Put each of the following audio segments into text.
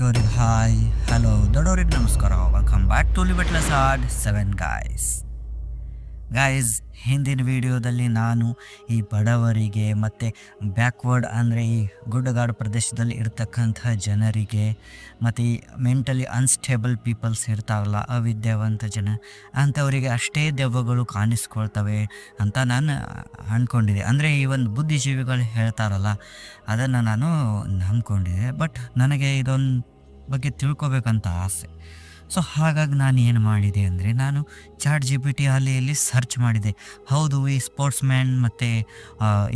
ಚಿಕ್ಕವ್ರಿಗೆ hi hello ದೊಡ್ಡವ್ರಿಗೆ ನಮಸ್ಕಾರ. Welcome back to limitless art 7 guys. ಹಿಂದಿನ ವಿಡಿಯೋದಲ್ಲಿ ನಾನು ಈ ಬಡವರಿಗೆ ಮತ್ತು ಬ್ಯಾಕ್ವರ್ಡ್ ಅಂದರೆ ಈ ಗುಡ್ಡಗಾಡು ಪ್ರದೇಶದಲ್ಲಿ ಇರ್ತಕ್ಕಂಥ ಜನರಿಗೆ ಮತ್ತು ಈ ಮೆಂಟಲಿ ಅನ್ಸ್ಟೇಬಲ್ ಪೀಪಲ್ಸ್ ಇರ್ತಾವಲ್ಲ, ಅವಿದ್ಯಾವಂತ ಜನ ಅಂಥವರಿಗೆ ಅಷ್ಟೇ ದೆವ್ವಗಳು ಕಾಣಿಸ್ಕೊಳ್ತವೆ ಅಂತ ನಾನು ಅಂದ್ಕೊಂಡಿದ್ದೆ. ಅಂದರೆ ಈ ಒಂದು ಬುದ್ಧಿಜೀವಿಗಳು ಹೇಳ್ತಾರಲ್ಲ, ಅದನ್ನು ನಾನು ನಂಬ್ಕೊಂಡಿದ್ದೆ. ಬಟ್ ನನಗೆ ಇದೊಂದು ಬಗ್ಗೆ ತಿಳ್ಕೊಬೇಕಂತ ಆಸೆ. ಸೊ ಹಾಗಾಗಿ ನಾನು ಏನು ಮಾಡಿದೆ ಅಂದರೆ, ನಾನು ChatGPT ಅಲ್ಲಿ ಇಲ್ಲಿ ಸರ್ಚ್ ಮಾಡಿದೆ. ಹೌದು, ಈ ಸ್ಪೋರ್ಟ್ಸ್ ಮ್ಯಾನ್ ಮತ್ತು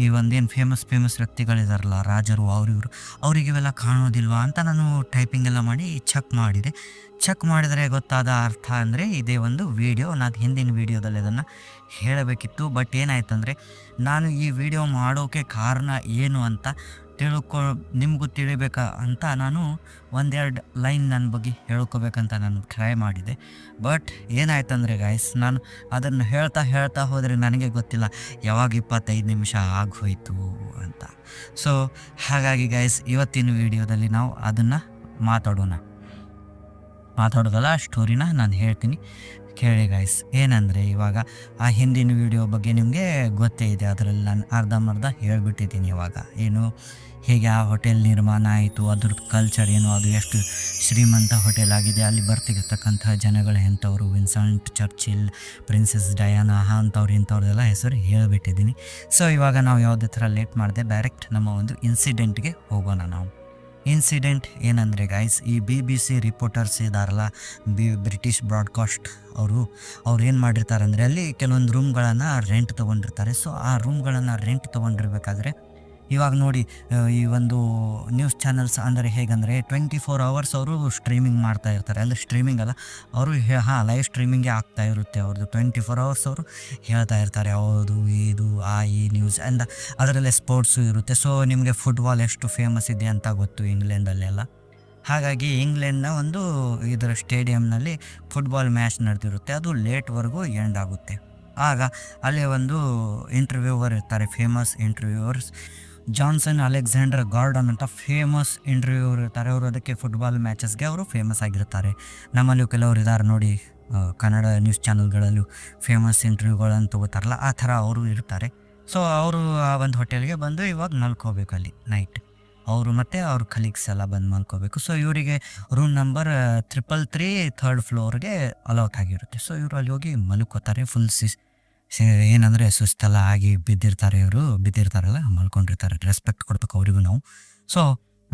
ಈ ಒಂದೇನು ಫೇಮಸ್ ವ್ಯಕ್ತಿಗಳಿದಾರಲ್ಲ, ರಾಜರು, ಇವರು ಅವ್ರಿಗೆ ಇವೆಲ್ಲ ಕಾಣೋದಿಲ್ವಾ ಅಂತ ನಾನು ಟೈಪಿಂಗ್ ಎಲ್ಲ ಮಾಡಿ ಚೆಕ್ ಮಾಡಿದರೆ ಗೊತ್ತಾದ ಅರ್ಥ ಅಂದರೆ ಇದೇ ಒಂದು ವಿಡಿಯೋ. ನಾನು ಹಿಂದಿನ ವೀಡಿಯೋದಲ್ಲಿ ಅದನ್ನು ಹೇಳಬೇಕಿತ್ತು. ಬಟ್ ಏನಾಯ್ತಂದರೆ, ನಾನು ಈ ವಿಡಿಯೋ ಮಾಡೋಕ್ಕೆ ಕಾರಣ ಏನು ಅಂತ ನಿಮಗೂ ತಿಳಿಬೇಕಾ ಅಂತ ನಾನು ಒಂದೆರಡು ಲೈನ್ ನನ್ನ ಬಗ್ಗೆ ಹೇಳ್ಕೊಬೇಕಂತ ನಾನು ಟ್ರೈ ಮಾಡಿದೆ. ಬಟ್ ಏನಾಯ್ತಂದರೆ ಗಾಯ್ಸ್, ನಾನು ಅದನ್ನು ಹೇಳ್ತಾ ಹೋದರೆ ನನಗೆ ಗೊತ್ತಿಲ್ಲ ಯಾವಾಗ 25 ನಿಮಿಷ ಆಗೋಯ್ತು ಅಂತ. ಸೊ ಹಾಗಾಗಿ ಗಾಯ್ಸ್, ಇವತ್ತಿನ ವಿಡಿಯೋದಲ್ಲಿ ನಾವು ಅದನ್ನು ಮಾತಾಡೋದಲ್ಲ, ಆ ಸ್ಟೋರಿನ ನಾನು ಹೇಳ್ತೀನಿ, ಕೇಳಿ ಗಾಯ್ಸ್. ಏನಂದರೆ, ಇವಾಗ ಆ ಹಿಂದಿನ ವಿಡಿಯೋ ಬಗ್ಗೆ ನಿಮಗೆ ಗೊತ್ತೇ ಇದೆ. ಅದರಲ್ಲಿ ನಾನು ಅರ್ಧಂಬರ್ಧ ಹೇಳ್ಬಿಟ್ಟಿದ್ದೀನಿ. ಇವಾಗ ಏನು, ಹೇಗೆ ಆ ಹೋಟೆಲ್ ನಿರ್ಮಾಣ ಆಯಿತು, ಅದ್ರದ್ದು ಕಲ್ಚರ್ ಏನು, ಅದು ಎಷ್ಟು ಶ್ರೀಮಂತ ಹೋಟೆಲ್ ಆಗಿದೆ, ಅಲ್ಲಿ ಬರ್ತಿರ್ತಕ್ಕಂಥ ಜನಗಳು ಎಂಥವ್ರು, ವಿನ್ಸೆಂಟ್ ಚರ್ಚಿಲ್, ಪ್ರಿನ್ಸೆಸ್ ಡಯಾನಾ ಇಂಥವ್ರದ್ದೆಲ್ಲ ಹೆಸರು ಹೇಳಿಬಿಟ್ಟಿದ್ದೀನಿ. ಸೊ ಇವಾಗ ನಾವು ಯಾವುದೇ ಥರ ಲೇಟ್ ಮಾಡದೆ ಡೈರೆಕ್ಟ್ ನಮ್ಮ ಒಂದು ಇನ್ಸಿಡೆಂಟ್ಗೆ ಹೋಗೋಣ. ನಾವು ಇನ್ಸಿಡೆಂಟ್ ಏನಂದರೆ ಗಾಯ್ಸ್, ಈ BBC ರಿಪೋರ್ಟರ್ಸ್ ಇದ್ದಾರಲ್ಲ, ಬ್ರಿಟಿಷ್ ಬ್ರಾಡ್ಕಾಸ್ಟ್ ಅವರು ಏನು ಮಾಡಿರ್ತಾರೆ ಅಂದರೆ, ಅಲ್ಲಿ ಕೆಲವೊಂದು ರೂಮ್ಗಳನ್ನು ರೆಂಟ್ ತೊಗೊಂಡಿರ್ತಾರೆ. ಸೊ ಆ ರೂಮ್ಗಳನ್ನು ರೆಂಟ್ ತೊಗೊಂಡಿರ್ಬೇಕಾದ್ರೆ ಇವಾಗ ನೋಡಿ, ಈ ಒಂದು ನ್ಯೂಸ್ ಚಾನಲ್ಸ್ ಅಂದರೆ ಹೇಗಂದರೆ 24 hours ಅವರು ಸ್ಟ್ರೀಮಿಂಗ್ ಮಾಡ್ತಾ ಇರ್ತಾರೆ. ಅಲ್ಲಿ ಸ್ಟ್ರೀಮಿಂಗ್ ಅಲ್ಲ, ಅವರು ಲೈವ್ ಸ್ಟ್ರೀಮಿಂಗೇ ಆಗ್ತಾ ಇರುತ್ತೆ ಅವ್ರದ್ದು. 24 hours ಅವರು ಹೇಳ್ತಾ ಇರ್ತಾರೆ, ಹೌದು ಇದು ಈ ನ್ಯೂಸ್ ಅಂಡ್ ಅದರಲ್ಲೇ ಸ್ಪೋರ್ಟ್ಸು ಇರುತ್ತೆ. ಸೊ ನಿಮಗೆ ಫುಟ್ಬಾಲ್ ಎಷ್ಟು ಫೇಮಸ್ ಇದೆ ಅಂತ ಗೊತ್ತು ಇಂಗ್ಲೆಂಡಲ್ಲೆಲ್ಲ. ಹಾಗಾಗಿ ಇಂಗ್ಲೆಂಡ್ನ ಒಂದು ಇದರ ಸ್ಟೇಡಿಯಂನಲ್ಲಿ ಫುಟ್ಬಾಲ್ ಮ್ಯಾಚ್ ನಡೆದಿರುತ್ತೆ. ಅದು ಲೇಟ್ವರೆಗೂ ಎಂಡ್ ಆಗುತ್ತೆ. ಆಗ ಅಲ್ಲಿ ಒಂದು ಇಂಟರ್ವ್ಯೂವರ್ ಇರ್ತಾರೆ, ಫೇಮಸ್ ಇಂಟರ್ವ್ಯೂವರ್ಸ್, ಜಾನ್ಸನ್ ಅಲೆಕ್ಸಾಂಡರ್ ಗಾರ್ಡನ್ ಅಂತ ಫೇಮಸ್ ಇಂಟರ್ವ್ಯೂವರ್ ಇರ್ತಾರೆ. ಅವರು ಅದಕ್ಕೆ ಫುಟ್ಬಾಲ್ ಮ್ಯಾಚಸ್ಗೆ ಅವರು ಫೇಮಸ್ ಆಗಿರ್ತಾರೆ. ನಮ್ಮಲ್ಲೂ ಕೆಲವರು ಇದ್ದಾರೆ ನೋಡಿ, ಕನ್ನಡ ನ್ಯೂಸ್ ಚಾನಲ್ಗಳಲ್ಲೂ ಫೇಮಸ್ ಇಂಟರ್ವ್ಯೂಗಳನ್ನು ತೊಗೋತಾರಲ್ಲ, ಆ ಥರ ಅವರು ಇರ್ತಾರೆ. ಸೊ ಅವರು ಆ ಒಂದು ಹೋಟೆಲ್ಗೆ ಬಂದು ಇವಾಗ ಮಲ್ಕೋಬೇಕು ಅಲ್ಲಿ ನೈಟ್. ಅವರು ಮತ್ತು ಅವ್ರ ಕಲೀಗ್ಸ್ ಎಲ್ಲ ಬಂದು ಮಲ್ಕೋಬೇಕು. ಸೊ ಇವರಿಗೆ ರೂಮ್ ನಂಬರ್ 333 3rd ಫ್ಲೋರ್ಗೆ ಅಲೌಟ್ ಆಗಿರುತ್ತೆ. ಸೊ ಇವರು ಅಲ್ಲಿ ಹೋಗಿ ಮಲ್ಕೋತಾರೆ. ಫುಲ್ ಏನಂದರೆ ಸುಸ್ತೆಲ್ಲ ಆಗಿ ಬಿದ್ದಿರ್ತಾರಲ್ಲ, ಮಲ್ಕೊಂಡಿರ್ತಾರೆ. ರೆಸ್ಪೆಕ್ಟ್ ಕೊಡ್ಬೇಕು ಅವರಿಗೂ ನಾವು. ಸೊ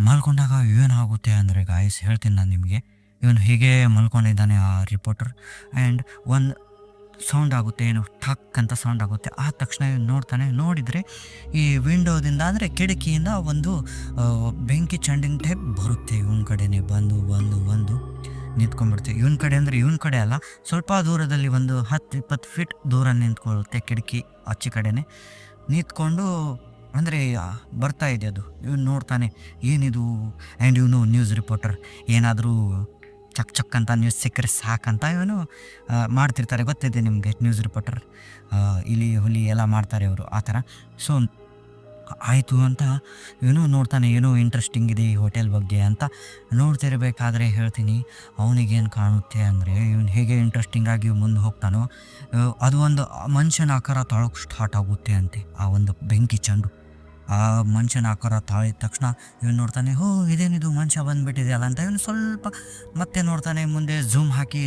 ಮಲ್ಕೊಂಡಾಗ ಏನಾಗುತ್ತೆ ಅಂದರೆ ಗಾಯ್ಸ್, ಹೇಳ್ತೀನಿ ನಾನು ನಿಮಗೆ. ಇವನು ಹೀಗೆ ಮಲ್ಕೊಂಡಿದ್ದಾನೆ ಆ ರಿಪೋರ್ಟರ್, ಆ್ಯಂಡ್ ಒಂದು ಸೌಂಡ್ ಆಗುತ್ತೆ, ಏನು ಠಕ್ ಅಂತ ಸೌಂಡ್ ಆಗುತ್ತೆ. ಆ ತಕ್ಷಣ ಇವನು ನೋಡಿದರೆ ಈ ವಿಂಡೋದಿಂದ ಅಂದರೆ ಕಿಟಕಿಯಿಂದ ಒಂದು ಬೆಂಕಿ ಚಂಡಿನ ಟೈಪ್ ಬರುತ್ತೆ. ಇವನ ಕಡೆನೇ ಬಂದು ನಿಂತ್ಕೊಂಡ್ಬಿಡ್ತೀವಿ. ಇವನ ಕಡೆ ಅಂದರೆ ಇವನ ಕಡೆ ಅಲ್ಲ, ಸ್ವಲ್ಪ ದೂರದಲ್ಲಿ ಒಂದು 10-20 ಫೀಟ್ ದೂರ ನಿಂತ್ಕೊಳ್ಳುತ್ತೆ. ಕಿಟಕಿ ಆಚೆ ಕಡೆನೇ ನಿಂತ್ಕೊಂಡು, ಅಂದರೆ ಬರ್ತಾ ಇದೆ ಅದು. ಇವನು ನೋಡ್ತಾನೆ, ಏನಿದು. ಆ್ಯಂಡ್ ಇವನು ನ್ಯೂಸ್ ರಿಪೋರ್ಟರ್, ಏನಾದರೂ ಚಕ್ ಅಂತ ನ್ಯೂಸ್ ಸಿಕ್ಕರೆ ಸಾಕಂತ ಇವನು ಮಾಡ್ತಿರ್ತಾರೆ. ಗೊತ್ತಿದೆ ನಿಮಗೆ, ನ್ಯೂಸ್ ರಿಪೋರ್ಟರ್ ಇಲಿ ಹುಲಿ ಎಲ್ಲ ಮಾಡ್ತಾರೆ ಇವರು, ಆ ಥರ. ಸೊ ಆಯಿತು ಅಂತ ಇವನು ನೋಡ್ತಾನೆ, ಏನೋ ಇಂಟ್ರೆಸ್ಟಿಂಗ್ ಇದೆ ಈ ಹೋಟೆಲ್ ಬಗ್ಗೆ ಅಂತ ನೋಡ್ತಿರ್ಬೇಕಾದ್ರೆ ಹೇಳ್ತೀನಿ, ಅವನಿಗೇನು ಕಾಣುತ್ತೆ ಅಂದರೆ, ಇವನು ಹೇಗೆ ಇಂಟ್ರೆಸ್ಟಿಂಗ್ ಆಗಿ ಮುಂದೆ ಹೋಗ್ತಾನೋ, ಅದು ಒಂದು ಮನುಷ್ಯನ ಆಕಾರ ತಾಳೋಕ್ಕೆ ಸ್ಟಾರ್ಟ್ ಆಗುತ್ತೆ ಅಂತೆ. ಆ ಒಂದು ಬೆಂಕಿ ಚೆಂಡು ಆ ಮನುಷ್ಯನ ಆಕಾರ ತಾಳಿದ ತಕ್ಷಣ ಇವನು ನೋಡ್ತಾನೆ, ಇದೇನಿದು ಮನುಷ್ಯ ಬಂದುಬಿಟ್ಟಿದೆಯಲ್ಲ ಅಂತ. ಇವನು ಸ್ವಲ್ಪ ಮತ್ತೆ ನೋಡ್ತಾನೆ, ಮುಂದೆ ಝೂಮ್ ಹಾಕಿ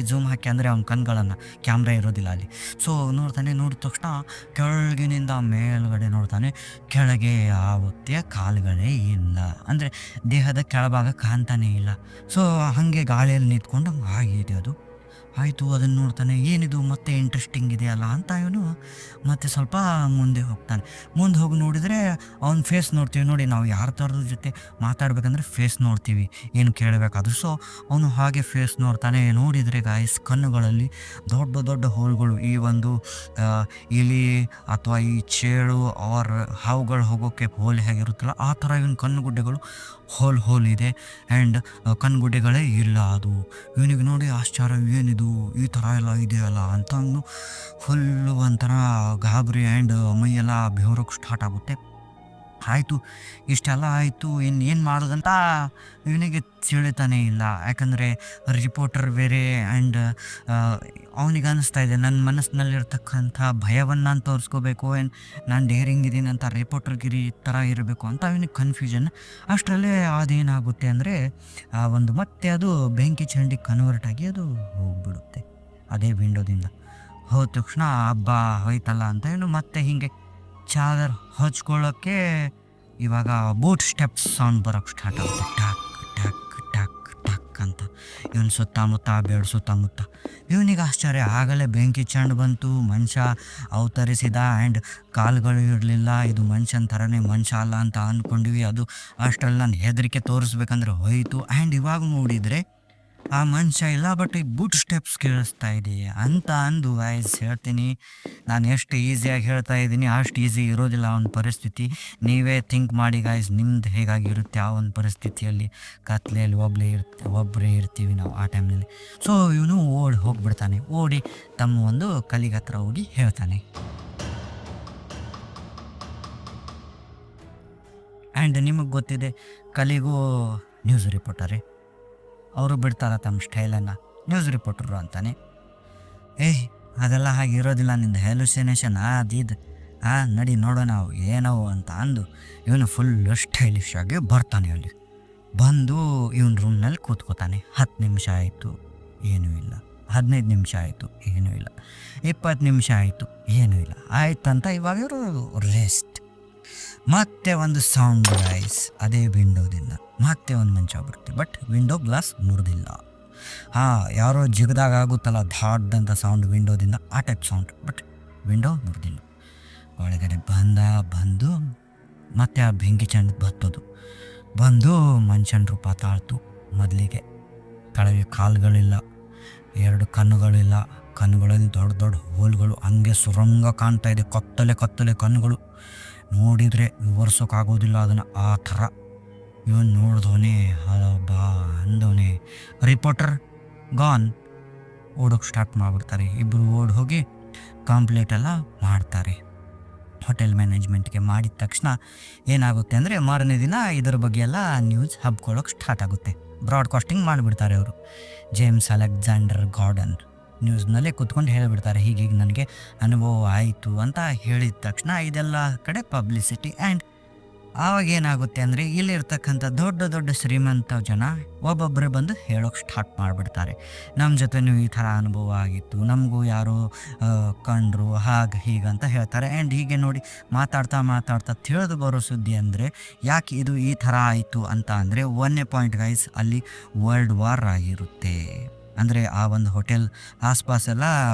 ಅಂದರೆ ಅವ್ನ ಕಣ್ಗಳನ್ನು, ಕ್ಯಾಮ್ರಾ ಇರೋದಿಲ್ಲ ಅಲ್ಲಿ. ಸೊ ನೋಡಿದ ತಕ್ಷಣ ಕೆಳಗಿನಿಂದ ಮೇಲ್ಗಡೆ ನೋಡ್ತಾನೆ, ಕೆಳಗೆ ಆವತ್ತಿಯ ಕಾಲುಗಳೇ ಇಲ್ಲ, ಅಂದರೆ ದೇಹದ ಕೆಳಭಾಗ ಕಾಣ್ತಾನೇ ಇಲ್ಲ. ಸೊ ಹಾಗೆ ಗಾಳಿಯಲ್ಲಿ ನಿಂತ್ಕೊಂಡು ಆಗಿದೆ ಅದು. ಆಯಿತು, ಅದನ್ನು ನೋಡ್ತಾನೆ, ಏನಿದು ಮತ್ತೆ ಇಂಟ್ರೆಸ್ಟಿಂಗ್ ಇದೆಯಲ್ಲ ಅಂತ ಇವನು ಮತ್ತೆ ಸ್ವಲ್ಪ ಮುಂದೆ ಹೋಗಿ ನೋಡಿದರೆ ಅವ್ನ ಫೇಸ್ ನೋಡ್ತೀವಿ. ನೋಡಿ, ನಾವು ಯಾರ ಥರದ ಜೊತೆ ಮಾತಾಡ್ಬೇಕಂದ್ರೆ ಫೇಸ್ ನೋಡ್ತೀವಿ, ಏನು ಕೇಳಬೇಕಾದ್ರು. ಸೊ ಅವನು ಹಾಗೆ ಫೇಸ್ ನೋಡಿದರೆ ಗಾಯ್ಸ್, ಕಣ್ಣುಗಳಲ್ಲಿ ದೊಡ್ಡ ಹೋಲ್ಗಳು, ಈ ಒಂದು ಇಲಿ ಅಥವಾ ಈ ಚೇಳು ಆರ್ ಹಾವುಗಳು ಹೋಗೋಕ್ಕೆ ಹೋಲ್ ಹೇಗಿರುತ್ತಲ್ಲ, ಆ ಥರ ಇವನ ಕಣ್ಣುಗುಡ್ಡೆಗಳು ಹೋಲ್ ಇದೆ. ಆ್ಯಂಡ್ ಕಣ್ಣುಗುಡ್ಡೆಗಳೇ ಇಲ್ಲ. ಅದು ಇವನಿಗೆ ನೋಡಿ ಆಶ್ಚರ್ಯ, ಏನಿದು ಈ ಥರ ಎಲ್ಲ ಇದೆಯಲ್ಲ ಅಂತ ಅವನು ಫುಲ್ಲು ಒಂಥರ ಗಾಬರಿ, ಆ್ಯಂಡ್ ಮೈಯೆಲ್ಲ ಬೆವರೋಕ್ಕೆ ಸ್ಟಾರ್ಟ್ ಆಗುತ್ತೆ. ಆಯಿತು, ಇಷ್ಟೆಲ್ಲ ಆಯಿತು, ಏನು ಮಾಡೋದಂತ ಇವನಿಗೆ ತಿಳಿತಾನೇ ಇಲ್ಲ. ಯಾಕಂದರೆ ರಿಪೋರ್ಟರ್ ಬೇರೆ ಆ್ಯಂಡ್ ಅವನಿಗೆ ಅನ್ನಿಸ್ತಾ ಇದೆ ನನ್ನ ಮನಸ್ಸಿನಲ್ಲಿರ್ತಕ್ಕಂಥ ಭಯವನ್ನು ನಾನು ತೋರಿಸ್ಕೋಬೇಕು, ನಾನು ಡೇರಿಂಗ್ ಇದ್ದೀನಿ ಅಂತ ರಿಪೋರ್ಟರ್ಗಿರಿ ಥರ ಇರಬೇಕು ಅಂತ ಅವನಿಗೆ ಕನ್ಫ್ಯೂಷನ್. ಅಷ್ಟರಲ್ಲೇ ಅದೇನಾಗುತ್ತೆ ಅಂದರೆ ಮತ್ತೆ ಅದು ಬೆಂಕಿ ಚಂಡಿಗೆ ಕನ್ವರ್ಟ್ ಆಗಿ ಅದು ಹೋಗ್ಬಿಡುತ್ತೆ ಅದೇ ವಿಂಡೋದಿಂದ. ಹೋದ ತಕ್ಷಣ ಹಬ್ಬ ಹೋಯ್ತಲ್ಲ ಅಂತ ಏನು ಮತ್ತೆ ಹೀಗೆ ಚಾದರ್ ಹೊಚ್ಕೊಳ್ಳೋಕ್ಕೆ ಇವಾಗ ಬೂಟ್ ಸ್ಟೆಪ್ಸ್ ಸೌಂಡ್ ಬರೋಕ್ಕೆ ಸ್ಟಾರ್ಟ್ ಆಗುತ್ತೆ. ಟಕ್ ಟಕ್ ಟಕ್ ಟಕ್ ಅಂತ ಇವನು ಸುತ್ತಮುತ್ತ ಬೇಡ ಸುತ್ತಮುತ್ತ. ಇವನಿಗೆ ಆಶ್ಚರ್ಯ, ಆಗಲೇ ಬೆಂಕಿ ಚೆಂಡು ಬಂತು, ಮನುಷ್ಯ ಅವತರಿಸಿದ ಆ್ಯಂಡ್ ಕಾಲುಗಳು ಇರಲಿಲ್ಲ, ಇದು ಮನುಷ್ಯನ ಥರನೇ ಮನುಷ್ಯ ಅಲ್ಲ ಅಂತ ಅಂದ್ಕೊಂಡಿವಿ. ಅದು ಅಷ್ಟರಲ್ಲಿ ನಾನು ಹೆದರಿಕೆ ತೋರಿಸ್ಬೇಕಂದ್ರೆ ಹೋಯಿತು. ಆ್ಯಂಡ್ ಇವಾಗ ನೋಡಿದರೆ ಆ ಮನುಷ್ಯ ಇಲ್ಲ, ಬಟ್ ಈ ಬೂಟ್ ಸ್ಟೆಪ್ಸ್ ಕೇಳಿಸ್ತಾ ಇದೆ ಅಂತ ಅಂದು ಗೈಸ್ ಹೇಳ್ತೀನಿ. ನಾನು ಎಷ್ಟು ಈಸಿಯಾಗಿ ಹೇಳ್ತಾ ಇದ್ದೀನಿ ಅಷ್ಟು ಈಸಿ ಇರೋದಿಲ್ಲ ಅವನ ಪರಿಸ್ಥಿತಿ. ನೀವೇ ಥಿಂಕ್ ಮಾಡಿ ಗೈಸ್, ನಿಮ್ದು ಹೇಗಾಗಿರುತ್ತೆ ಆ ಒಂದು ಪರಿಸ್ಥಿತಿಯಲ್ಲಿ. ಕತ್ಲೆಯಲ್ಲಿ ಒಬ್ಬರೇ ಇರ್ತೀವಿ ನಾವು ಆ ಟೈಮ್ನಲ್ಲಿ. ಸೊ ಇವನು ಓಡಿ ಹೋಗ್ಬಿಡ್ತಾನೆ. ಓಡಿ ತಮ್ಮ ಒಂದು ಕಲಿಗೆ ಹತ್ರ ಹೋಗಿ ಹೇಳ್ತಾನೆ. ಆ್ಯಂಡ್ ನಿಮಗೆ ಗೊತ್ತಿದೆ, ಕಲಿಗೂ ನ್ಯೂಸ್ ರಿಪೋರ್ಟರೇ, ಅವರು ಬಿಡ್ತಾರ ತಮ್ಮ ಸ್ಟೈಲನ್ನು, ನ್ಯೂಸ್ ರಿಪೋರ್ಟರು ಅಂತಾನೆ. ಅದೆಲ್ಲ ಹಾಗೆ ಇರೋದಿಲ್ಲ, ನಿಂದು ಹೆಲುಸಿನೇಷನ್ ಅದಿದ್ದು ನಡಿ ನೋಡೋಣ ನಾವು ಏನವು ಅಂತ ಅಂದು ಇವನು ಫುಲ್ ಸ್ಟೈಲಿಶ್ ಆಗಿ ಬರ್ತಾನೆ. ಅಲ್ಲಿ ಬಂದು ಇವನ ರೂಮ್ನಲ್ಲಿ ಕೂತ್ಕೋತಾನೆ. 10 ನಿಮಿಷ ಆಯಿತು, ಏನೂ ಇಲ್ಲ. 15 ನಿಮಿಷ ಆಯಿತು, ಏನೂ ಇಲ್ಲ. 20 ನಿಮಿಷ ಆಯಿತು, ಏನೂ ಇಲ್ಲ. ಆಯ್ತಂತ ಇವಾಗ ಇವರು ರೆಸ್ಟ್. ಮತ್ತೆ ಒಂದು ಸೌಂಡ್ ಗೈಸ್, ಅದೇ ವಿಂಡೋದಿಂದ ಮತ್ತೆ ಒಂದು ಮನುಷ್ಯ ಬರುತ್ತೆ, ಬಟ್ ವಿಂಡೋ ಗ್ಲಾಸ್ ಮುರಿದಿಲ್ಲ. ಯಾರೋ ಜಿಗದಾಗ ಆಗುತ್ತಲ್ಲ ಧಾಡ್ದಂಥ ಸೌಂಡ್ ವಿಂಡೋದಿಂದ, ಆ ಟೈಪ್ ಸೌಂಡ್, ಬಟ್ ವಿಂಡೋ ಮುರಿದಿಲ್ಲ. ಒಳಗಡೆ ಬಂದು ಮತ್ತೆ ಆ ಬೆಂಕಿ ಚೆಂಡು ಬಂದು ಮನುಷ್ಯನ ರೂಪ ತಾಳ್ತು. ಮೊದಲಿಗೆ ಕೆಳಗೆ ಕಾಲುಗಳಿಲ್ಲ, 2 ಕಣ್ಣುಗಳಿಲ್ಲ, ಕಣ್ಣುಗಳಲ್ಲಿ ದೊಡ್ಡ ದೊಡ್ಡ ಹೋಲ್ಗಳು, ಹಂಗೆ ಸುರಂಗ ಕಾಣ್ತಾ ಇದೆ, ಕತ್ತಲೆ ಕಣ್ಣುಗಳು. ನೋಡಿದರೆ ವಿವರಿಸೋಕ್ಕಾಗೋದಿಲ್ಲ ಅದನ್ನು, ಆ ಥರ. ಇವನು ನೋಡಿದವನೇ ಬಾ ಅಂದವನೇ ರಿಪೋರ್ಟರ್ ಗಾನ್. ಓಡೋಕ್ಕೆ ಸ್ಟಾರ್ಟ್ ಮಾಡಿಬಿಡ್ತಾರೆ. ಇಬ್ಬರು ಓಡಿ ಹೋಗಿ ಕಂಪ್ಲೇಂಟ್ ಎಲ್ಲ ಮಾಡ್ತಾರೆ ಹೋಟೆಲ್ ಮ್ಯಾನೇಜ್ಮೆಂಟ್ಗೆ. ಮಾಡಿದ ತಕ್ಷಣ ಏನಾಗುತ್ತೆ ಅಂದರೆ ಮಾರನೇ ದಿನ ಇದರ ಬಗ್ಗೆ ಎಲ್ಲ ನ್ಯೂಸ್ ಹಬ್ಕೊಳ್ಳೋಕೆ ಸ್ಟಾರ್ಟ್ ಆಗುತ್ತೆ. ಬ್ರಾಡ್ಕಾಸ್ಟಿಂಗ್ ಮಾಡಿಬಿಡ್ತಾರೆ ಅವರು. ಜೇಮ್ಸ್ ಅಲೆಕ್ಸಾಂಡರ್ ಗಾರ್ಡನ್ ನ್ಯೂಸ್ನಲ್ಲೇ ಕೂತ್ಕೊಂಡು ಹೇಳಿಬಿಡ್ತಾರೆ, ಹೀಗೀಗ ನನಗೆ ಅನುಭವ ಆಯಿತು ಅಂತ. ಹೇಳಿದ ತಕ್ಷಣ ಇದೆಲ್ಲ ಕಡೆ ಪಬ್ಲಿಸಿಟಿ. ಆ್ಯಂಡ್ ಆವಾಗ ಏನಾಗುತ್ತೆ ಅಂದರೆ ಇಲ್ಲಿರ್ತಕ್ಕಂಥ ದೊಡ್ಡ ದೊಡ್ಡ ಶ್ರೀಮಂತ ಜನ ಒಬ್ಬೊಬ್ಬರೇ ಬಂದು ಹೇಳೋಕ್ಕೆ ಸ್ಟಾರ್ಟ್ ಮಾಡಿಬಿಡ್ತಾರೆ, ನಮ್ಮ ಜೊತೆನೂ ಈ ಥರ ಅನುಭವ ಆಗಿತ್ತು, ನಮಗೂ ಯಾರೋ ಕಂಡ್ರು, ಹಾಗೆ ಹೀಗಂತ ಹೇಳ್ತಾರೆ. ಆ್ಯಂಡ್ ಹೀಗೆ ನೋಡಿ ಮಾತಾಡ್ತಾ ತಿಳಿದು ಬರೋ ಸುದ್ದಿ ಅಂದರೆ ಯಾಕೆ ಇದು ಈ ಥರ ಆಯಿತು ಅಂತ ಅಂದರೆ, ಒಂದನೇ ಪಾಯಿಂಟ್ ಗೈಸ್, ಅಲ್ಲಿ ವರ್ಲ್ಡ್ ವಾರ್ ಆಗಿರುತ್ತೆ. ಅಂದರೆ ಆ ಒಂದು ಹೋಟೆಲ್ ಆಸ್ಪಾಸೆಲ್ಲ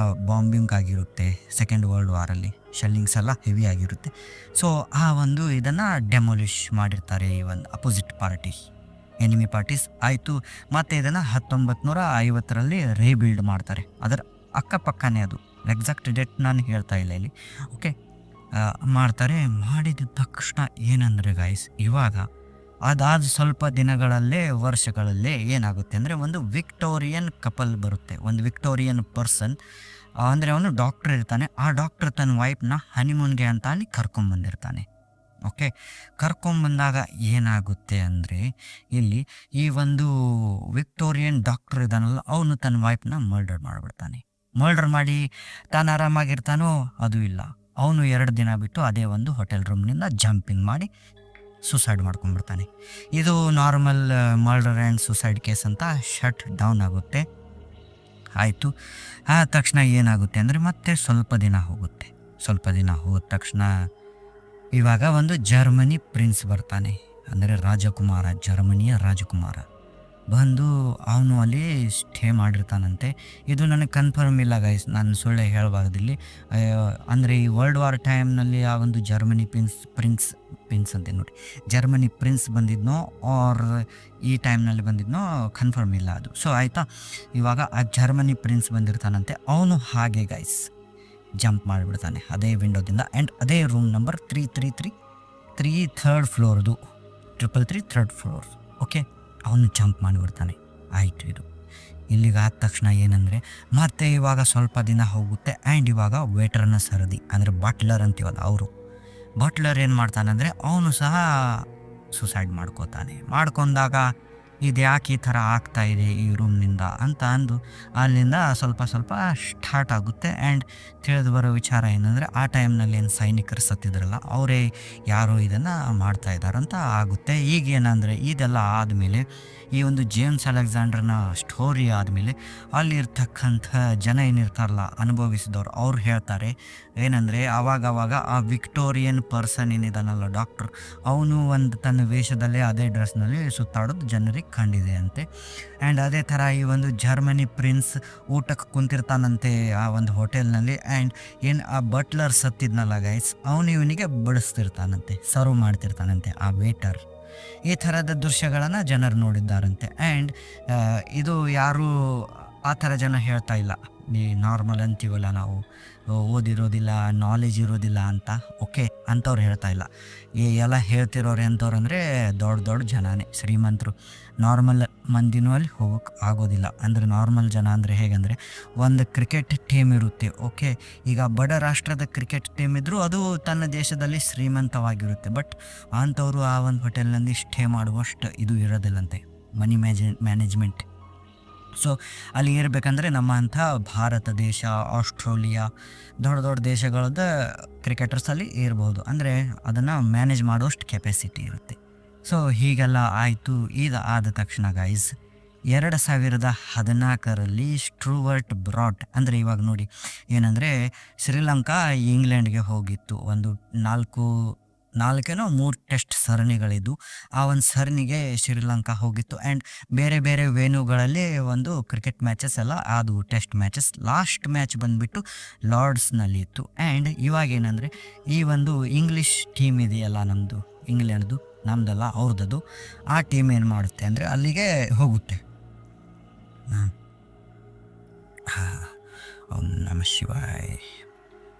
ಬಾಂಬಿಂಗ್ ಆಗಿರುತ್ತೆ. ಸೆಕೆಂಡ್ ವರ್ಲ್ಡ್ ವಾರಲ್ಲಿ ಶೆಲ್ಲಿಂಗ್ಸ್ ಎಲ್ಲ ಹೆವಿ ಆಗಿರುತ್ತೆ. ಸೊ ಆ ಒಂದು ಇದನ್ನು ಡೆಮೊಲಿಷ್ ಮಾಡಿರ್ತಾರೆ ಈ ಒಂದು ಅಪೋಸಿಟ್ ಪಾರ್ಟಿ, ಎನಿಮಿ ಪಾರ್ಟೀಸ್. ಆಯಿತು, ಮತ್ತು ಇದನ್ನು 1950ರಲ್ಲಿ ರೀಬಿಲ್ಡ್ ಮಾಡ್ತಾರೆ. ಅದರ ಅಕ್ಕಪಕ್ಕನೇ, ಅದು ಎಕ್ಸಾಕ್ಟ್ ಡೇಟ್ ನಾನು ಹೇಳ್ತಾ ಇಲ್ಲ ಇಲ್ಲಿ. ಓಕೆ, ಮಾಡ್ತಾರೆ. ಮಾಡಿದ ತಕ್ಷಣ ಏನಂದರೆ ಗೈಸ್, ಇವಾಗ ಅದಾದ ಸ್ವಲ್ಪ ದಿನಗಳಲ್ಲೇ ವರ್ಷಗಳಲ್ಲೇ ಏನಾಗುತ್ತೆ ಅಂದರೆ ಒಂದು ವಿಕ್ಟೋರಿಯನ್ ಕಪಲ್ ಬರುತ್ತೆ. ಒಂದು ವಿಕ್ಟೋರಿಯನ್ ಪರ್ಸನ್ ಅಂದರೆ ಅವನು ಡಾಕ್ಟ್ರ್ ಇರ್ತಾನೆ. ಆ ಡಾಕ್ಟ್ರ್ ತನ್ನ ವೈಫ್ನ ಹನಿಮೂನ್ಗೆ ಅಂತ ಅಲ್ಲಿ ಕರ್ಕೊಂಬಂದಿರ್ತಾನೆ. ಓಕೆ, ಕರ್ಕೊಂಬಂದಾಗ ಏನಾಗುತ್ತೆ ಅಂದರೆ ಇಲ್ಲಿ ಈ ಒಂದು ವಿಕ್ಟೋರಿಯನ್ ಡಾಕ್ಟ್ರ್ ಇದ್ದಾನಲ್ಲ, ಅವನು ತನ್ನ ವೈಫ್ನ ಮರ್ಡರ್ ಮಾಡಿಬಿಡ್ತಾನೆ. ಮರ್ಡರ್ ಮಾಡಿ ತಾನು ಆರಾಮಾಗಿರ್ತಾನೋ ಅದು ಇಲ್ಲ, ಅವನು 2 ದಿನ ಬಿಟ್ಟು ಅದೇ ಒಂದು ಹೋಟೆಲ್ ರೂಮ್ನಿಂದ ಜಂಪಿಂಗ್ ಮಾಡಿ ಸುಸೈಡ್ ಮಾಡ್ಕೊಂಡ್ಬಿಡ್ತಾನೆ. ಇದು normal murder and suicide case ಅಂತ ಶಟ್ ಡೌನ್ ಆಗುತ್ತೆ. ಆಯಿತು, ಆ ತಕ್ಷಣ ಏನಾಗುತ್ತೆ ಅಂದರೆ ಮತ್ತೆ ಸ್ವಲ್ಪ ದಿನ ಹೋದ ತಕ್ಷಣ ಇವಾಗ ಒಂದು ಜರ್ಮನಿ ಪ್ರಿನ್ಸ್ ಬರ್ತಾನೆ, ಅಂದರೆ ರಾಜಕುಮಾರ, ಜರ್ಮನಿಯ ರಾಜಕುಮಾರ ಬಂದು ಅವನು ಅಲ್ಲಿ ಸ್ಟೇ ಮಾಡಿರ್ತಾನಂತೆ. ಇದು ನನಗೆ ಕನ್ಫರ್ಮ್ ಇಲ್ಲ ಗೈಸ್, ನಾನು ಸುಳ್ಳೆ ಹೇಳಬಾರ್ದಿಲ್ಲಿ. ಅಂದರೆ ಈ ವರ್ಲ್ಡ್ ವಾರ್ ಟೈಮ್ನಲ್ಲಿ ಆ ಒಂದು ಜರ್ಮನಿ ಪ್ರಿನ್ಸ್ ಅಂತೆ ನೋಡಿ, ಜರ್ಮನಿ ಪ್ರಿನ್ಸ್ ಬಂದಿದ್ನೋ ಆರ್ ಈ ಟೈಮ್ನಲ್ಲಿ ಬಂದಿದ್ನೋ ಕನ್ಫರ್ಮ್ ಇಲ್ಲ ಅದು. ಸೊ ಆಯಿತಾ, ಇವಾಗ ಆ ಜರ್ಮನಿ ಪ್ರಿನ್ಸ್ ಬಂದಿರ್ತಾನಂತೆ. ಅವನು ಹಾಗೆ ಗೈಸ್ ಜಂಪ್ ಮಾಡಿಬಿಡ್ತಾನೆ ಅದೇ ವಿಂಡೋದಿಂದ. ಆ್ಯಂಡ್ ಅದೇ ರೂಮ್ ನಂಬರ್ 333 ಥರ್ಡ್ ಫ್ಲೋರ್ದು, 333 ಥರ್ಡ್ ಫ್ಲೋರ್. ಓಕೆ, ಅವನು ಜಂಪ್ ಮಾಡಿಬಿಡ್ತಾನೆ. ಆಯಿತು, ಇದು ಇಲ್ಲಿಗೆ ಆದ ತಕ್ಷಣ ಏನಂದರೆ ಮತ್ತೆ ಇವಾಗ ಸ್ವಲ್ಪ ದಿನ ಹೋಗುತ್ತೆ. ಆ್ಯಂಡ್ ಇವಾಗ ವೇಟರ್ನ ಸರದಿ, ಅಂದರೆ ಬಾಟ್ಲರ್ ಅಂತೀವಲ್ಲ ಅವರು ಬಟ್ಲರ್ ಏನು ಮಾಡ್ತಾನಂದರೆ ಅವನು ಸಹ ಸುಸೈಡ್ ಮಾಡ್ಕೊಂಡಾಗ ಇದು ಯಾಕೆ ಈ ಥರ ಆಗ್ತಾ ಇದೆ ಈ ರೂಮ್ನಿಂದ ಅಂತ ಅಂದು ಅಲ್ಲಿಂದ ಸ್ವಲ್ಪ ಸ್ವಲ್ಪ ಸ್ಟಾರ್ಟ್ ಆಗುತ್ತೆ. ಆ್ಯಂಡ್ ತಿಳಿದು ಬರೋ ವಿಚಾರ ಏನಂದರೆ ಆ ಟೈಮ್ನಲ್ಲಿ ಏನು ಸೈನಿಕರು ಸತ್ತಿದ್ರಲ್ಲ ಅವರೇ ಯಾರೋ ಇದನ್ನು ಮಾಡ್ತಾ ಇದ್ದಾರಂತ ಆಗುತ್ತೆ. ಈಗೇನಂದರೆ ಇದೆಲ್ಲ ಆದಮೇಲೆ ಈ ಒಂದು ಜೇಮ್ಸ್ ಅಲೆಕ್ಸಾಂಡರ್ನ ಸ್ಟೋರಿ ಆದಮೇಲೆ ಅಲ್ಲಿರ್ತಕ್ಕಂಥ ಜನ ಏನಿರ್ತಾರಲ್ಲ ಅನುಭವಿಸಿದವ್ರು ಅವ್ರು ಹೇಳ್ತಾರೆ ಏನಂದರೆ ಆವಾಗವಾಗ ಆ ವಿಕ್ಟೋರಿಯನ್ ಪರ್ಸನ್ ಏನಿದಾನಲ್ಲ ಡಾಕ್ಟ್ರ್ ಅವನು ಒಂದು ತನ್ನ ವೇಷದಲ್ಲೇ ಅದೇ ಡ್ರೆಸ್ನಲ್ಲಿ ಸುತ್ತಾಡೋದು ಜನರಿಗೆ ಕಂಡಿದೆ ಅಂತೆ. ಆ್ಯಂಡ್ ಅದೇ ಥರ ಈ ಒಂದು ಜರ್ಮನಿ ಪ್ರಿನ್ಸ್ ಊಟಕ್ಕೆ ಕುಂತಿರ್ತಾನಂತೆ ಆ ಒಂದು ಹೋಟೆಲ್ನಲ್ಲಿ. ಆ್ಯಂಡ್ ಏನು ಆ ಬಟ್ಲರ್ ಸತ್ತಿದ್ನಲ್ಲ ಗೈಸ್ ಅವನು ಇವನಿಗೆ ಬಡಿಸ್ತಿರ್ತಾನಂತೆ, ಸರ್ವ್ ಮಾಡ್ತಿರ್ತಾನಂತೆ ಆ ವೇಟರ್. ಈ ಥರದ ದೃಶ್ಯಗಳನ್ನು ಜನರು ನೋಡಿದ್ದಾರಂತೆ. ಆ್ಯಂಡ್ ಇದು ಯಾರೂ ಆ ಥರ ಜನ ಹೇಳ್ತಾ ಇಲ್ಲ, ಈ ನಾರ್ಮಲ್ ಅಂತೀವಲ್ಲ ನಾವು ಓದಿರೋದಿಲ್ಲ ನಾಲೆಜ್ ಇರೋದಿಲ್ಲ ಅಂತ, ಓಕೆ ಅಂಥವ್ರು ಹೇಳ್ತಾ ಇಲ್ಲ. ಈ ಎಲ್ಲ ಹೇಳ್ತಿರೋರು ಎಂಥವ್ರು ಅಂದರೆ ದೊಡ್ಡ ದೊಡ್ಡ ಜನನೇ, ಶ್ರೀಮಂತರು. ನಾರ್ಮಲ್ ಮಂದಿನೂ ಅಲ್ಲಿ ಹೋಗೋಕ್ಕೆ ಆಗೋದಿಲ್ಲ. ಅಂದರೆ ನಾರ್ಮಲ್ ಜನ ಅಂದರೆ ಹೇಗೆಂದರೆ ಒಂದು ಕ್ರಿಕೆಟ್ ಟೀಮ್ ಇರುತ್ತೆ, ಓಕೆ ಈಗ ಬಡ ರಾಷ್ಟ್ರದ ಕ್ರಿಕೆಟ್ ಟೀಮ್ ಇದ್ದರೂ ಅದು ತನ್ನ ದೇಶದಲ್ಲಿ ಶ್ರೀಮಂತವಾಗಿರುತ್ತೆ. ಬಟ್ ಅಂಥವರು ಆ ಒಂದು ಹೋಟೆಲ್ನಲ್ಲಿ ಸ್ಟೇ ಮಾಡುವಷ್ಟು ಇದು ಇರೋದಿಲ್ಲಂತೆ, ಮನಿ ಮ್ಯಾನೇಜ್ಮೆಂಟ್. ಸೊ ಅಲ್ಲಿ ಇರಬೇಕಂದ್ರೆ ನಮ್ಮ ಅಂಥ ಭಾರತ ದೇಶ, ಆಸ್ಟ್ರೇಲಿಯಾ, ದೊಡ್ಡ ದೊಡ್ಡ ದೇಶಗಳದ ಕ್ರಿಕೆಟರ್ಸಲ್ಲಿ ಇರ್ಬೋದು. ಅಂದರೆ ಅದನ್ನು ಮ್ಯಾನೇಜ್ ಮಾಡೋಷ್ಟು ಕೆಪಾಸಿಟಿ ಇರುತ್ತೆ. ಸೊ ಹೀಗೆಲ್ಲ ಆಯಿತು. ಇದು ಆದ ತಕ್ಷಣ ಗೈಸ್ 2014ರಲ್ಲಿ ಸ್ಟುವರ್ಟ್ ಬ್ರಾಡ್ ಅಂದರೆ ಇವಾಗ ನೋಡಿ ಏನಂದರೆ ಶ್ರೀಲಂಕಾ ಇಂಗ್ಲೆಂಡ್ಗೆ ಹೋಗಿತ್ತು. ಒಂದು 3 ಟೆಸ್ಟ್ ಸರಣಿಗಳಿದ್ದು ಆ ಒಂದು ಸರಣಿಗೆ ಶ್ರೀಲಂಕಾ ಹೋಗಿತ್ತು. ಆ್ಯಂಡ್ ಬೇರೆ ಬೇರೆ ವೇನ್ಯೂಗಳಲ್ಲಿ ಒಂದು ಕ್ರಿಕೆಟ್ ಮ್ಯಾಚಸ್ ಎಲ್ಲ ಅದು ಟೆಸ್ಟ್ ಮ್ಯಾಚಸ್. ಲಾಸ್ಟ್ ಮ್ಯಾಚ್ ಬಂದುಬಿಟ್ಟು ಲಾರ್ಡ್ಸ್ನಲ್ಲಿ ಇತ್ತು. ಆ್ಯಂಡ್ ಇವಾಗ ಏನಂದರೆ ಈ ಒಂದು ಇಂಗ್ಲೀಷ್ ಟೀಮ್ ಇದೆಯಲ್ಲ ನಮ್ಮದು, ಇಂಗ್ಲೆಂಡ್ದು, ನಮ್ಮದಲ್ಲ ಅವ್ರದ್ದು, ಆ ಟೀಮ್ ಏನು ಮಾಡುತ್ತೆ ಅಂದರೆ ಅಲ್ಲಿಗೆ ಹೋಗುತ್ತೆ. ನಮ ಶಿವಾಯ್.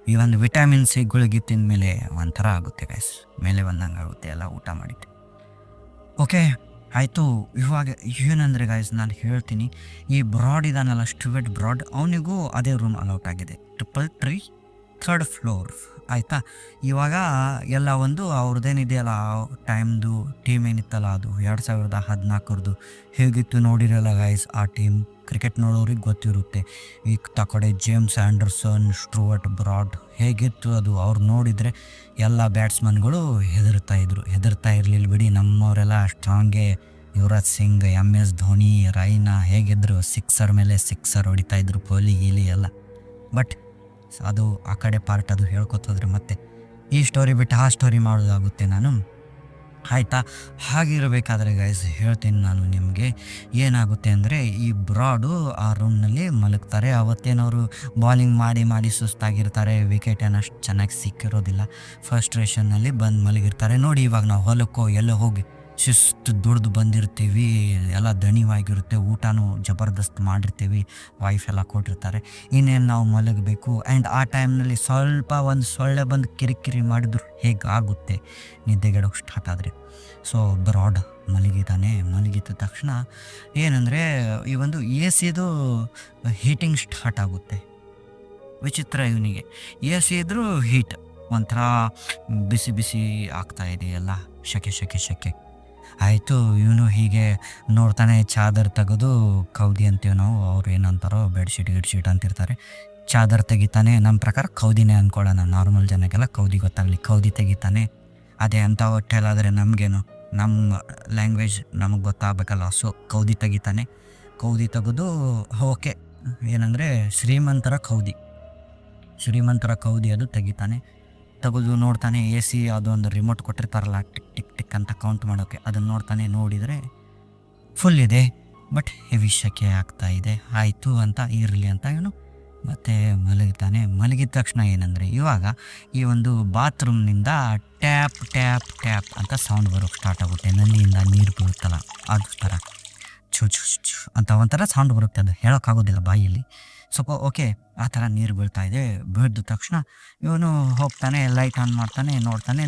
ಈ ಒಂದು ವಿಟಮಿನ್ ಸಿ ಗುಳಿಗೆ ತಿಂದಮೇಲೆ ಒಂಥರ ಆಗುತ್ತೆ ಗೈಸ್, ಮೇಲೆ ಬಂದಂಗೆ ಆಗುತ್ತೆ ಎಲ್ಲ ಊಟ ಮಾಡಿದ್ದೆ. ಓಕೆ ಆಯಿತು. ಇವಾಗ ಏನಂದರೆ ಗೈಸ್ ನಾನು ಹೇಳ್ತೀನಿ, ಈ ಬ್ರಾಡ್ ಇದಾನಲ್ಲ ಸ್ಟುವರ್ಟ್ ಬ್ರಾಡ್, ಅವನಿಗೂ ಅದೇ ರೂಮ್ ಅಲೌಟ್ ಆಗಿದೆ, 333 3rd ಫ್ಲೋರ್ ಆಯಿತಾ. ಇವಾಗ ಎಲ್ಲ ಒಂದು ಅವ್ರದ್ದೇನಿದೆಯಲ್ಲ ಟೈಮ್ದು ಟೀಮ್ ಏನಿತ್ತಲ್ಲ ಅದು 2014 ಹೇಗಿತ್ತು ನೋಡಿರಲ್ಲ ಗೈಸ್. ಆ ಟೀಮ್ ಕ್ರಿಕೆಟ್ ನೋಡೋರಿಗೆ ಗೊತ್ತಿರುತ್ತೆ. ಈ ಕಡೆ ಜೇಮ್ಸ್ ಆ್ಯಂಡರ್ಸನ್, ಸ್ಟುವರ್ಟ್ ಬ್ರಾಡ್ ಹೇಗಿತ್ತು ಅದು ಅವ್ರು ನೋಡಿದರೆ ಎಲ್ಲ ಬ್ಯಾಟ್ಸ್ಮನ್ಗಳು ಹೆದರ್ತಾ ಇರಲಿಲ್ಲ ಬಿಡಿ. ನಮ್ಮವರೆಲ್ಲ ಸ್ಟ್ರಾಂಗೇ, ಯುವರಾಜ್ ಸಿಂಗ್, MS ಧೋನಿ, ರೈನಾ ಹೇಗಿದ್ರು ಸಿಕ್ಸರ್ ಮೇಲೆ ಸಿಕ್ಸರ್ ಹೊಡಿತಾಯಿದ್ರು, ಕೊಹ್ಲಿ ಗೀಲಿ ಎಲ್ಲ. ಬಟ್ ಅದು ಆ ಕಡೆ ಪಾರ್ಟ್, ಅದು ಹೇಳ್ಕೊತಂದ್ರೆ ಮತ್ತೆ ಈ ಸ್ಟೋರಿ ಬಿಟ್ಟು ಆ ಸ್ಟೋರಿ ಮಾಡೋದಾಗುತ್ತೆ ನಾನು, ಆಯಿತಾ. ಹಾಗಿರಬೇಕಾದ್ರೆ ಗೈಸ್ ಹೇಳ್ತೀನಿ ನಾನು ನಿಮಗೆ ಏನಾಗುತ್ತೆ ಅಂದರೆ ಈ ಬ್ರಾಡು ಆ ರೂಮ್ನಲ್ಲಿ ಮಲಗ್ತಾರೆ. ಅವತ್ತೇನವರು ಬಾಲಿಂಗ್ ಮಾಡಿ ಸುಸ್ತಾಗಿರ್ತಾರೆ, ವಿಕೆಟ್ ಏನಷ್ಟು ಚೆನ್ನಾಗಿ ಸಿಕ್ಕಿರೋದಿಲ್ಲ, ಫಸ್ಟ್ರೇಷನ್ನಲ್ಲಿ ಬಂದು ಮಲಗಿರ್ತಾರೆ. ನೋಡಿ ಇವಾಗ ನಾವು ಹೊಲಕ್ಕೋ ಎಲ್ಲೋ ಹೋಗಿ ಶಿಸ್ತು ದುಡ್ದು ಬಂದಿರ್ತೀವಿ, ಎಲ್ಲ ದಣಿವಾಗಿರುತ್ತೆ, ಊಟನೂ ಜಬರ್ದಸ್ತ್ ಮಾಡಿರ್ತೀವಿ, ವೈಫ್ ಎಲ್ಲ ಕೊಟ್ಟಿರ್ತಾರೆ, ಇನ್ನೇನು ನಾವು ಮಲಗಬೇಕು. ಆ್ಯಂಡ್ ಆ ಟೈಮ್ನಲ್ಲಿ ಸ್ವಲ್ಪ ಒಂದು ಸೊಳ್ಳೆ ಬಂದು ಕಿರಿಕಿರಿ ಮಾಡಿದ್ರು ಹೇಗೆ ಆಗುತ್ತೆ ನಿದ್ದೆಗೆಡೋಕೆ ಸ್ಟಾರ್ಟ್ ಆದರೆ. ಸೊ ಬ್ರಾಡ್ ಮಲಗಿದ ತಕ್ಷಣ ಏನಂದರೆ ಈ ಒಂದು AC ಹೀಟಿಂಗ್ ಸ್ಟಾರ್ಟ್ ಆಗುತ್ತೆ. ವಿಚಿತ್ರ, ಇವನಿಗೆ AC ಇದ್ರೂ ಹೀಟ್, ಒಂಥರ ಬಿಸಿ ಆಗ್ತಾಯಿದೆ, ಎಲ್ಲ ಶೆಕೆ. ಆಯಿತು. ಇವನು ಹೀಗೆ ನೋಡ್ತಾನೆ, ಚಾದರ್ ತೆಗೆದು ಕೌದಿ ಅಂತೀವಿ ನಾವು, ಅವ್ರು ಏನಂತಾರೋ ಬೆಡ್ಶೀಟ್ ಅಂತಿರ್ತಾರೆ, ಚಾದರ್ ತೆಗಿತಾನೆ. ನಮ್ಮ ಪ್ರಕಾರ ಕೌದಿನೇ ಅಂದ್ಕೊಳ್ಳೋಣ, ನಾರ್ಮಲ್ ಜನಕ್ಕೆಲ್ಲ ಕೌದಿ ಗೊತ್ತಾಗಲಿ, ಕೌದಿ ತೆಗಿತಾನೆ. ಅದೇ ಅಂಥ ಹೊಟ್ಟೆಲಾದರೆ ನಮಗೇನು, ನಮ್ಮ ಲ್ಯಾಂಗ್ವೇಜ್ ನಮಗೆ ಗೊತ್ತಾಗಬೇಕಲ್ಲ. ಸೊ ಕೌದಿ ತೆಗಿತಾನೆ. ಕೌದಿ ತೆಗೆದು ಓಕೆ ಏನಂದರೆ ಶ್ರೀಮಂತರ ಕೌದಿ ಅದು ತೆಗಿತಾನೆ. ತೆಗೆದು ನೋಡ್ತಾನೆ, AC ಅದೊಂದು ರಿಮೋಟ್ ಕೊಟ್ಟಿರ್ತಾರಲ್ಲ ಟಿಕ್ ಟಿಕ್ ಟಿಕ್ ಅಂತ ಕೌಂಟ್ ಮಾಡೋಕ್ಕೆ, ಅದನ್ನು ನೋಡ್ತಾನೆ. ನೋಡಿದರೆ ಫುಲ್ ಇದೆ, ಬಟ್ ಹೆವಿ ಶೆಕೆ ಆಗ್ತಾ ಇದೆ. ಆಯಿತು ಅಂತ ಇರಲಿ ಅಂತ ಇವನು ಮತ್ತೆ ಮಲಗಿದ ತಕ್ಷಣ ಏನಂದರೆ ಇವಾಗ ಈ ಒಂದು ಬಾತ್ರೂಮ್ನಿಂದ ಟ್ಯಾಪ್ ಟ್ಯಾಪ್ ಟ್ಯಾಪ್ ಅಂತ ಸೌಂಡ್ ಬರೋಕ್ಕೆ ಸ್ಟಾರ್ಟ್ ಆಗುತ್ತೆ. ನಲ್ಲಿಯಿಂದ ನೀರು ಬೀಳುತ್ತಲ್ಲ ಅದು ಥರ ಚು ಚು ಚು ಅಂತ ಒಂಥರ ಸೌಂಡ್ ಬರುತ್ತೆ. ಅದು ಹೇಳೋಕ್ಕಾಗೋದಿಲ್ಲ ಬಾಯಲ್ಲಿ. ಸ್ವಲ್ಪ ಓಕೆ ಆ ಥರ ನೀರು ಬೀಳ್ತಾ ಇದೆ. ಬೀಳ್ದ ತಕ್ಷಣ ಇವನು ಹೋಗ್ತಾನೆ, ಲೈಟ್ ಆನ್ ಮಾಡ್ತಾನೆ,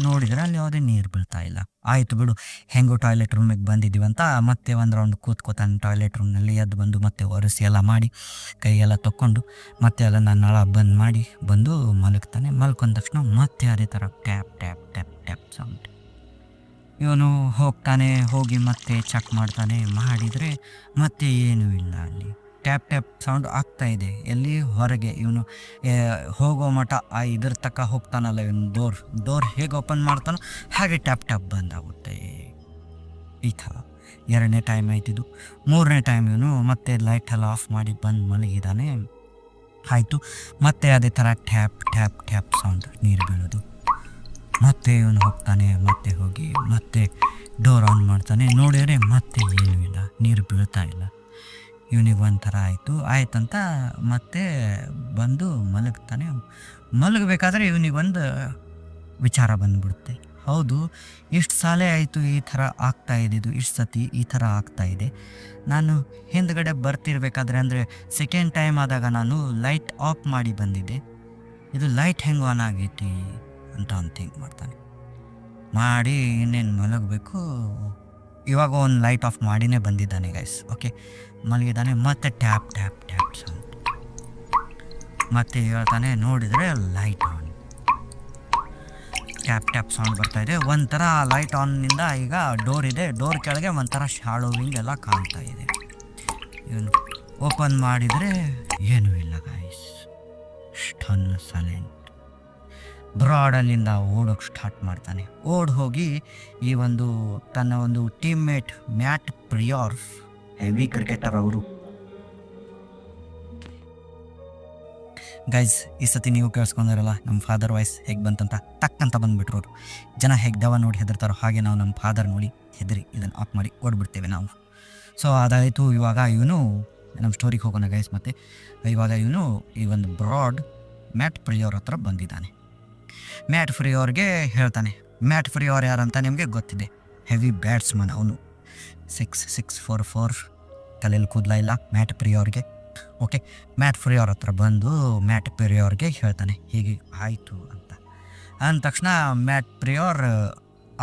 ನೋಡಿದರೆ ಅಲ್ಲಿ ಯಾವುದೇ ನೀರು ಬೀಳ್ತಾ ಇಲ್ಲ. ಆಯಿತು ಬಿಡು, ಹೆಂಗೂ ಟಾಯ್ಲೆಟ್ ರೂಮಿಗೆ ಬಂದಿದ್ದೀವಿ ಅಂತ ಮತ್ತೆ ಒಂದು ರೌಂಡ್ ಕೂತ್ಕೋತಾನೆ ಟಾಯ್ಲೆಟ್ ರೂಮ್ನಲ್ಲಿ. ಎದ್ದು ಬಂದು ಮತ್ತೆ ಒರೆಸಿ ಎಲ್ಲ ಮಾಡಿ ಕೈಗೆಲ್ಲ ತೊಗೊಂಡು ಮತ್ತೆ ಎಲ್ಲ ನಾನು ನಳ ಬಂದ್ ಮಾಡಿ ಬಂದು ಮಲಗ್ತಾನೆ. ಮಲ್ಕೊಂಡ ತಕ್ಷಣ ಮತ್ತೆ ಅದೇ ಥರ tap tap tap tap sound. ಇವನು ಹೋಗ್ತಾನೆ, ಹೋಗಿ ಮತ್ತೆ ಚೆಕ್ ಮಾಡ್ತಾನೆ, ಮಾಡಿದರೆ ಮತ್ತೆ ಏನೂ ಇಲ್ಲ. ಅಲ್ಲಿ ಟ್ಯಾಪ್ ಟ್ಯಾಪ್ ಸೌಂಡ್ ಆಗ್ತಾ ಇದೆ. ಎಲ್ಲಿ? ಹೊರಗೆ. ಇವನು ಹೋಗೋ ಮಠ ಆ ಇದ್ರ ತಕ್ಕ ಹೋಗ್ತಾನಲ್ಲ, ಇವನು ಡೋರ್ ಹೇಗೆ ಓಪನ್ ಮಾಡ್ತಾನೋ ಹಾಗೆ ಟ್ಯಾಪ್ ಟ್ಯಾಪ್ ಬಂದಾಗುತ್ತೆ. ಈ ಥರ 2ನೇ ಟೈಮ್ ಆಯ್ತಿದ್ದು. 3ನೇ ಟೈಮ್ ಇವನು ಮತ್ತೆ ಲೈಟ್ ಎಲ್ಲ ಆಫ್ ಮಾಡಿ ಬಂದು ಮಲಗಿದ್ದಾನೆ. ಆಯಿತು, ಮತ್ತೆ ಅದೇ ಥರ ಟ್ಯಾಪ್ ಟ್ಯಾಪ್ ಟ್ಯಾಪ್ ಸೌಂಡ್, ನೀರು ಬೀಳೋದು. ಮತ್ತೆ ಇವನು ಹೋಗ್ತಾನೆ, ಮತ್ತೆ ಹೋಗಿ ಮತ್ತೆ ಡೋರ್ ಆನ್ ಮಾಡ್ತಾನೆ, ನೋಡಿದರೆ ಮತ್ತೆ ಏನೂ ಇಲ್ಲ, ನೀರು ಬೀಳ್ತಾ ಇಲ್ಲ. ಇವನಿಗೆ ಒಂಥರ ಆಯ್ತಂತ ಮತ್ತೆ ಬಂದು ಮಲಗ್ತಾನೆ. ಮಲಗಬೇಕಾದ್ರೆ ಇವನಿಗೊಂದು ವಿಚಾರ ಬಂದ್ಬಿಡುತ್ತೆ. ಹೌದು, ಇಷ್ಟು ಸಾಲ ಆಯಿತು ಈ ಥರ ಆಗ್ತಾ ಇದ್ದಿದ್ದು, ಇಷ್ಟು ಸತಿ ಈ ಥರ ಆಗ್ತಾ ಇದೆ. ನಾನು ಹಿಂದ್ಗಡೆ ಬರ್ತಿರ್ಬೇಕಾದ್ರೆ ಅಂದರೆ ಸೆಕೆಂಡ್ ಟೈಮ್ ಆದಾಗ ನಾನು ಲೈಟ್ ಆಫ್ ಮಾಡಿ ಬಂದಿದ್ದೆ, ಇದು ಲೈಟ್ ಹೆಂಗೆ ಆನ್ ಆಗೈತಿ ಅಂತ ಅವ್ನು ಥಿಂಕ್ ಮಾಡ್ತಾನೆ. ಮಾಡಿ ಇನ್ನೇನು ಮಲಗಬೇಕು, ಇವಾಗ ಒಂದು ಲೈಟ್ ಆಫ್ ಮಾಡಿನೇ ಬಂದಿದ್ದಾನೆ ಗೈಸ್. ಓಕೆ, ಮಲಗಿದ್ದಾನೆ. ಮತ್ತೆ ಟ್ಯಾಪ್ ಟ್ಯಾಪ್ ಟ್ಯಾಪ್ ಸೌಂಡ್. ಮತ್ತೆ ಹೇಳ್ತಾನೆ, ನೋಡಿದರೆ light on. Tap tap sound ಬರ್ತಾಯಿದೆ. ಒಂಥರ ಲೈಟ್ ಆನ್ನಿಂದ ಈಗ ಡೋರ್ ಇದೆ, ಡೋರ್ ಕೆಳಗೆ ಒಂಥರ ಶಾಡೋವಿಂಗ್ ಎಲ್ಲ ಕಾಣ್ತಾ ಇದೆ. ಇವನು ಓಪನ್ ಮಾಡಿದರೆ ಏನೂ ಇಲ್ಲ ಗೈಸ್, ಸ್ಟನ್ ಸೈಲೆಂಟ್. ಬ್ರಾಡಲ್ಲಿಂದ ಓಡೋಕೆ ಸ್ಟಾರ್ಟ್ ಮಾಡ್ತಾನೆ. ಹೋಗಿ ಈ ಒಂದು ತನ್ನ ಒಂದು ಟೀಮ್ಮೇಟ್ ಮ್ಯಾಟ್ ಪ್ರಿಯೋರ್, ಹೆವಿ ಕ್ರಿಕೆಟರ್ ಅವರು. ಗೈಸ್, ಈ ಸತಿ ನೀವು ಕೇಳಿಸ್ಕೊಂಡಿರಲ್ಲ ನಮ್ಮ ಫಾದರ್ ವಾಯ್ಸ್ ಹೇಗೆ ಬಂತಂತ. ಟಕ್ಕಂತ ಬಂದುಬಿಟ್ರು ಅವರು. ಜನ ಹೇಗೆ ದವ ನೋಡಿ ಹೆದರ್ತಾರೋ ಹಾಗೆ ನಾವು ನಮ್ಮ ಫಾದರ್ ನೋಡಿ ಹೆದರಿ ಇದನ್ನು ಆಫ್ ಮಾಡಿ ಓಡ್ಬಿಡ್ತೇವೆ ನಾವು. ಸೊ ಅದಾಯಿತು. ಇವಾಗ ಇವನು ನಮ್ಮ ಸ್ಟೋರಿಗೆ ಹೋಗೋಣ ಗೈಸ್. ಮತ್ತು ಇವಾಗ ಇವನು ಈ ಒಂದು ಬ್ರಾಡ್ ಮ್ಯಾಟ್ ಪ್ರಿಯೋರ್ ಹತ್ರ ಬಂದಿದ್ದಾನೆ. ಮ್ಯಾಟ್ ಫ್ರಿಯೋರ್ಗೆ ಹೇಳ್ತಾನೆ. ಮ್ಯಾಟ್ ಫ್ರಿಯೋರ್ ಯಾರಂತ ನಿಮಗೆ ಗೊತ್ತಿದೆ, ಹೆವಿ ಬ್ಯಾಟ್ಸ್ಮನ್ ಅವನು. 6'4" ತಲೆಯಲ್ಲಿ ಕೂದಲ ಇಲ್ಲ ಮ್ಯಾಟ್ ಪ್ರಿಯೋರ್ಗೆ. ಓಕೆ, ಮ್ಯಾಟ್ ಫ್ರಿಯೋರ್ ಹತ್ರ ಬಂದು ಮ್ಯಾಟ್ ಪ್ರಿಯೋರ್ಗೆ ಹೇಳ್ತಾನೆ ಹೀಗೆ ಆಯಿತು ಅಂತ. ಅಂದ ತಕ್ಷಣ ಮ್ಯಾಟ್ ಪ್ರಿಯೋರ್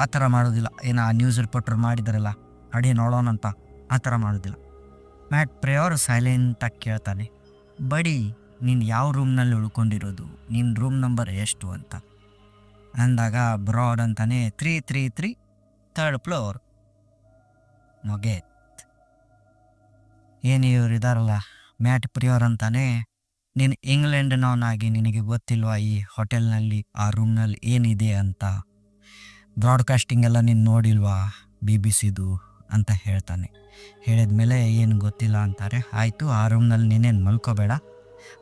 ಆ ಥರ ಮಾಡೋದಿಲ್ಲ. ಏನು ಆ ನ್ಯೂಸ್ ರಿಪೋರ್ಟರ್ ಮಾಡಿದಾರಲ್ಲ ಅಡಿ ನೋಡೋಣಂತ, ಆ ಥರ ಮಾಡೋದಿಲ್ಲ. ಮ್ಯಾಟ್ ಪ್ರಿಯೋರ್ ಸೈಲೆಂಟಾಗಿ ಕೇಳ್ತಾನೆ, ಬಡಿ ನೀನು ಯಾವ ರೂಮ್ನಲ್ಲಿ ಉಳ್ಕೊಂಡಿರೋದು, ನಿನ್ನ ರೂಮ್ ನಂಬರ್ ಎಷ್ಟು ಅಂತ ಅಂದಾಗ ಬ್ರಾಡ್ ಅಂತಾನೆ 333 3rd ಫ್ಲೋರ್. ಮೊಗೇತ್. ಏನು ಇವ್ರು ಇದಾರಲ್ಲ ಮ್ಯಾಟ್ ಪ್ರಿಯೋರ್ ಅಂತಾನೆ, ನೀನು ಇಂಗ್ಲೆಂಡ್ನವನಾಗಿ ನಿನಗೆ ಗೊತ್ತಿಲ್ವಾ ಈ ಹೋಟೆಲ್ನಲ್ಲಿ ಆ ರೂಮ್ನಲ್ಲಿ ಏನಿದೆ ಅಂತ, ಬ್ರಾಡ್ಕಾಸ್ಟಿಂಗ್ ಎಲ್ಲ ನೀನು ನೋಡಿಲ್ವಾ BBC ಅಂತ ಹೇಳ್ತಾನೆ. ಹೇಳಿದ್ಮೇಲೆ ಏನು ಗೊತ್ತಿಲ್ಲ ಅಂತಾರೆ. ಆಯಿತು, ಆ ರೂಮ್ನಲ್ಲಿ ನೀನೇನು ಮಲ್ಕೋಬೇಡ,